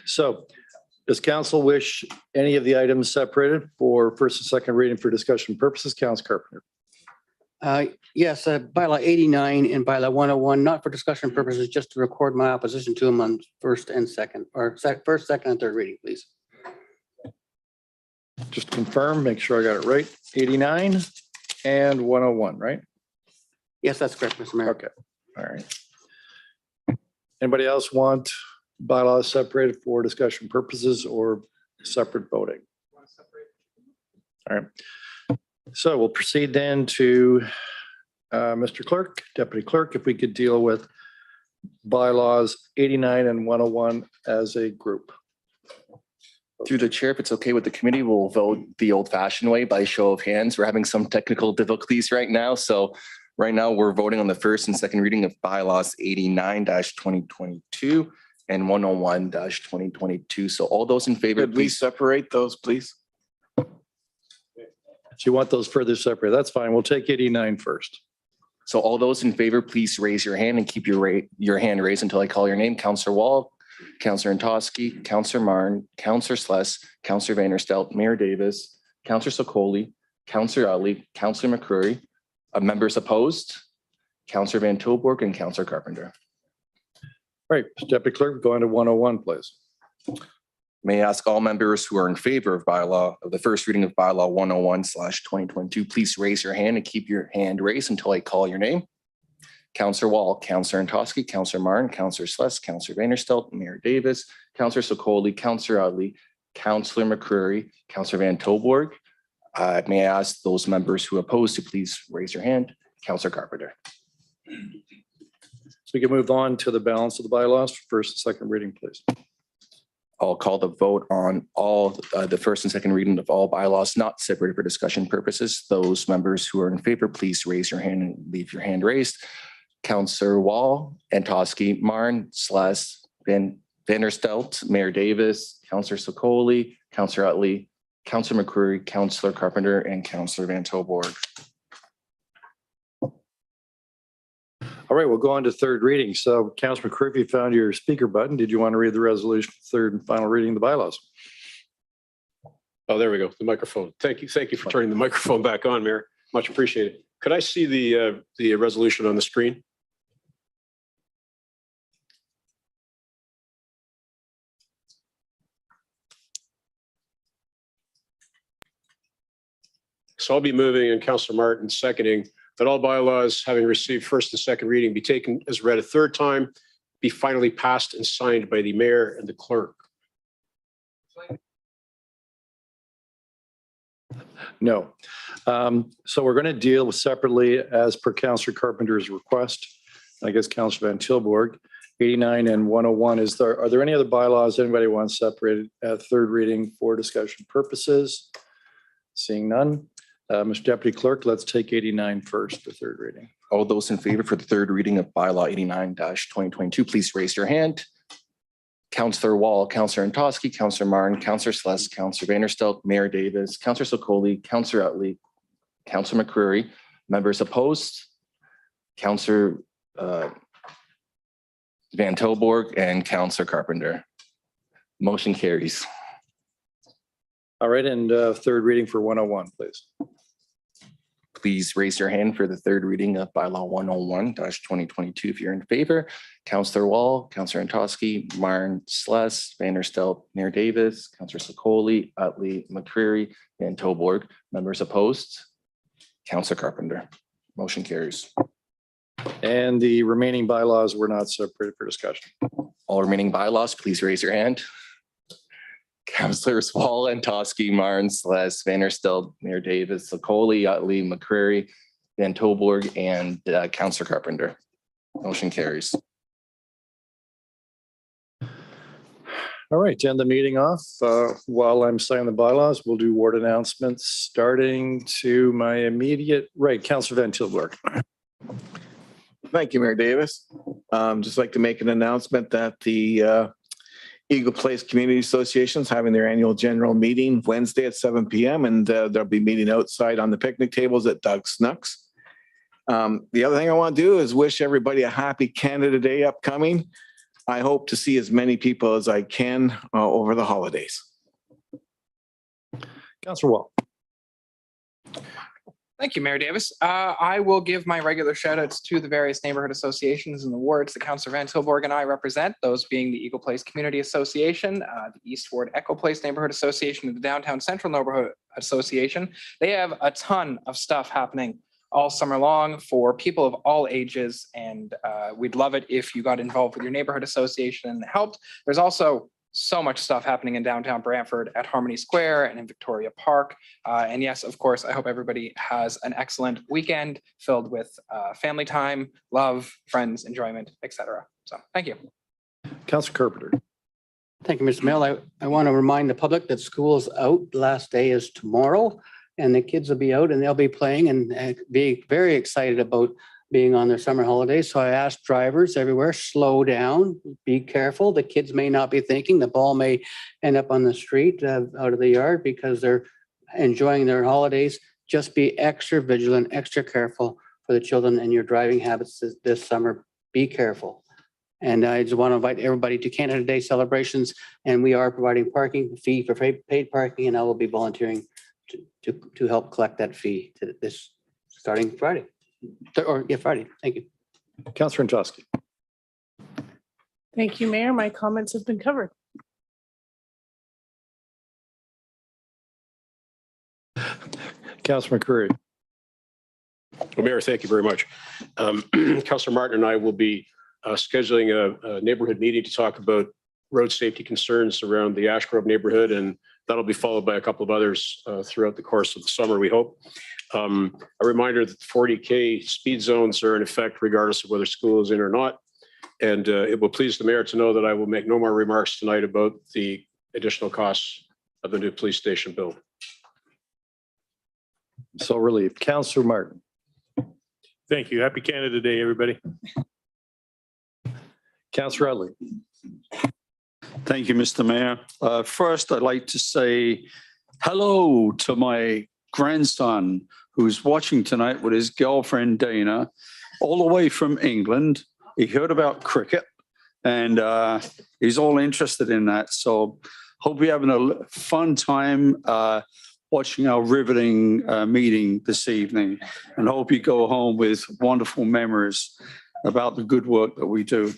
So does council wish any of the items separated for first and second reading for discussion purposes? Council Carpenter. Yes, bylaw 89 and bylaw 101, not for discussion purposes, just to record my opposition to them on first and second, or first, second, and third reading, please. Just to confirm, make sure I got it right. 89 and 101, right? Yes, that's correct, Mr. Mayor. Okay, all right. Anybody else want bylaws separated for discussion purposes or separate voting? All right. So we'll proceed then to Mr. Clerk, Deputy Clerk, if we could deal with bylaws 89 and 101 as a group. Through the chair, if it's okay with the committee, we'll vote the old-fashioned way by show of hands. We're having some technical difficulties right now. So right now we're voting on the first and second reading of bylaws 89-2022 and 101-2022. So all those in favor, Could we please. separate those, please? So you want those further separated? That's fine. We'll take 89 first. So all those in favor, please raise your hand and keep your hand raised until I call your name. Councillor Wall, Councillor Antosky, Councillor Marn, Councillor Sless, Councillor Vanderstelt, Mayor Davis, Councillor Sokoli, Councillor Ali, Councillor McCrory. Members opposed, Councillor Van Tilburg and Councillor Carpenter. Right, Deputy Clerk, go on to 101, please. May I ask all members who are in favor of the first reading of bylaw 101/2022, please raise your hand and keep your hand raised until I call your name. Councillor Wall, Councillor Antosky, Councillor Martin, Councillor Sless, Councillor Vanderstelt, Mayor Davis, Councillor Sokoli, Councillor Ali, Councillor McCrory, Councillor Van Tilburg. May I ask those members who oppose to please raise your hand. Councillor Carpenter. So we can move on to the balance of the bylaws for first and second reading, please. I'll call the vote on all the first and second reading of all bylaws not separated for discussion purposes. Those members who are in favor, please raise your hand and leave your hand raised. Councillor Wall, Antosky, Marn, Sless, Vanderstelt, Mayor Davis, Councillor Sokoli, Councillor Utley, Councillor McCrory, Councillor Carpenter, and Councillor Van Tilburg. All right, we'll go on to third reading. So Councillor McCrory, if you found your speaker button, did you want to read the resolution for third and final reading of the bylaws? Oh, there we go. The microphone. Thank you. Thank you for turning the microphone back on, Mayor. Much appreciated. Could I see the resolution on the screen? So I'll be moving and Councillor Martin seconding that all bylaws having received first and second reading be taken as read a third time, be finally passed and signed by the mayor and the clerk. No. So we're going to deal separately as per Councillor Carpenter's request. I guess Councillor Van Tilburg, 89 and 101. Are there any other bylaws anybody wants separated at third reading for discussion purposes? Seeing none. Mr. Deputy Clerk, let's take 89 first, the third reading. All those in favor for the third reading of bylaw 89-2022, please raise your hand. Councillor Wall, Councillor Antosky, Councillor Martin, Councillor Seless, Councillor Vanderstelt, Mayor Davis, Councillor Sokoli, Councillor Utley, Councillor McCreary. Members opposed, Councillor Van Tilburg and Councillor Carpenter. Motion carries. All right, and third reading for 101, please. Please raise your hand for the third reading of bylaw 101-2022 if you're in favor. Councillor Wall, Councillor Antosky, Martin, Seless, Vanderstelt, Mayor Davis, Councillor Sokoli, Utley, McCreary, Van Tilburg. Members opposed, Councillor Carpenter. Motion carries. And the remaining bylaws were not separated for discussion. All remaining bylaws, please raise your hand. Councillors Wall, Antosky, Martin, Seless, Vanderstelt, Mayor Davis, Sokoli, Utley, McCreary, Van Tilburg, and Councillor Carpenter. Motion carries. All right, to end the meeting off, while I'm signing the bylaws, we'll do ward announcements starting to my immediate right. Councillor Van Tilburg. Thank you, Mayor Davis. Just like to make an announcement that the Eagle Place Community Association is having their annual general meeting Wednesday at 7 p.m. and they'll be meeting outside on the picnic tables at Doug Snuck's. The other thing I want to do is wish everybody a happy Canada Day upcoming. I hope to see as many people as I can over the holidays. Councillor Wall. Thank you, Mayor Davis. I will give my regular shout outs to the various neighborhood associations and the wards that Councillor Van Tilburg and I represent, those being the Eagle Place Community Association, the East Ward Echo Place Neighborhood Association, and the Downtown Central Neighborhood Association. They have a ton of stuff happening all summer long for people of all ages, and we'd love it if you got involved with your neighborhood association and helped. There's also so much stuff happening in downtown Brantford at Harmony Square and in Victoria Park. And yes, of course, I hope everybody has an excellent weekend filled with family time, love, friends, enjoyment, etc. So thank you. Councillor Carpenter. Thank you, Mr. Mayor. I want to remind the public that school's out. Last day is tomorrow, and the kids will be out and they'll be playing and be very excited about being on their summer holidays. So I asked drivers everywhere, slow down, be careful. The kids may not be thinking the ball may end up on the street out of the yard because they're enjoying their holidays. Just be extra vigilant, extra careful for the children and your driving habits this summer. Be careful. And I just want to invite everybody to Canada Day celebrations. And we are providing parking fee for paid parking, and I will be volunteering to help collect that fee to this starting Friday. Friday. Thank you. Councillor Antosky. Thank you, Mayor. My comments have been covered. Councillor McCreary. Well, Mayor, thank you very much. Councillor Martin and I will be scheduling a neighborhood meeting to talk about road safety concerns around the Ash Grove neighborhood, and that'll be followed by a couple of others throughout the course of the summer, we hope. A reminder that the 40K speed zones are in effect regardless of whether school is in or not. And it will please the mayor to know that I will make no more remarks tonight about the additional costs of the new police station build. So relieved. Councillor Martin. Thank you. Happy Canada Day, everybody. Councillor Utley. Thank you, Mr. Mayor. First, I'd like to say hello to my grandson who's watching tonight with his girlfriend, Dana, all the way from England. He heard about cricket and he's all interested in that. So hope you're having a fun time watching our riveting meeting this evening, and hope you go home with wonderful memories about the good work that we do.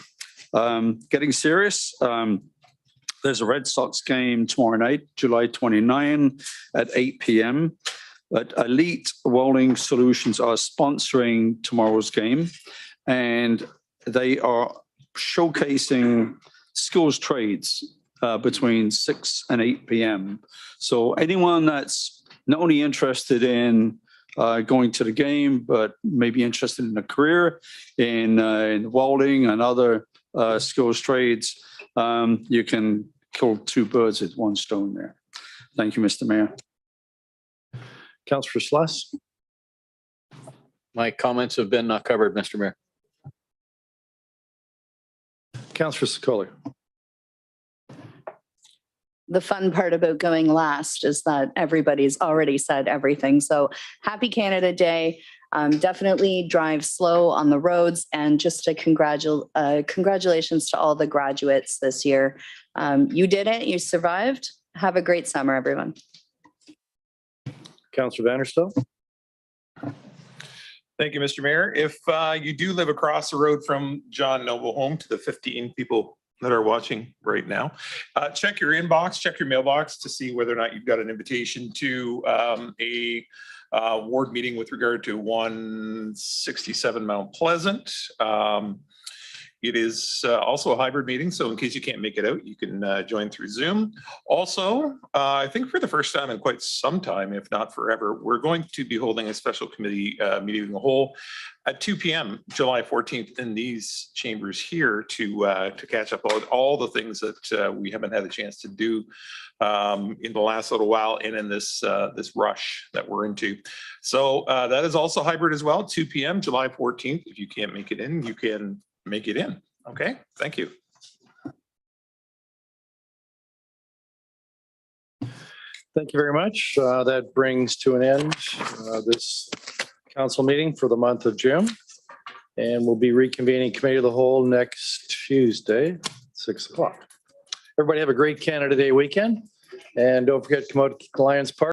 Getting serious, there's a Red Sox game tomorrow night, July 29 at 8 p.m. But Elite Welding Solutions are sponsoring tomorrow's game, and they are showcasing skills trades between 6 and 8 p.m. So anyone that's not only interested in going to the game, but maybe interested in a career in welding and other skills trades, you can kill two birds with one stone there. Thank you, Mr. Mayor. Councillor Sluss. My comments have been covered, Mr. Mayor. Councillor Secoli. The fun part about going last is that everybody's already said everything. So happy Canada Day. Definitely drive slow on the roads, and just a congratulations to all the graduates this year. You did it. You survived. Have a great summer, everyone. Councillor Vanderstel. Thank you, Mr. Mayor. If you do live across the road from John Noble Home, to the 15 people that are watching right now, check your inbox, check your mailbox to see whether or not you've got an invitation to a ward meeting with regard to 167 Mount Pleasant. It is also a hybrid meeting, so in case you can't make it out, you can join through Zoom. Also, I think for the first time in quite some time, if not forever, we're going to be holding a special committee meeting of the whole at 2 p.m. July 14th in these chambers here to catch up on all the things that we haven't had a chance to do in the last little while and in this this rush that we're into. So that is also hybrid as well, 2 p.m. July 14th. If you can't make it in, you can make it in. Okay, thank you. Thank you very much. That brings to an end this council meeting for the month of June. And we'll be reconvening committee of the whole next Tuesday, 6 o'clock. Everybody have a great Canada Day weekend. And don't forget to come out to Lions Park.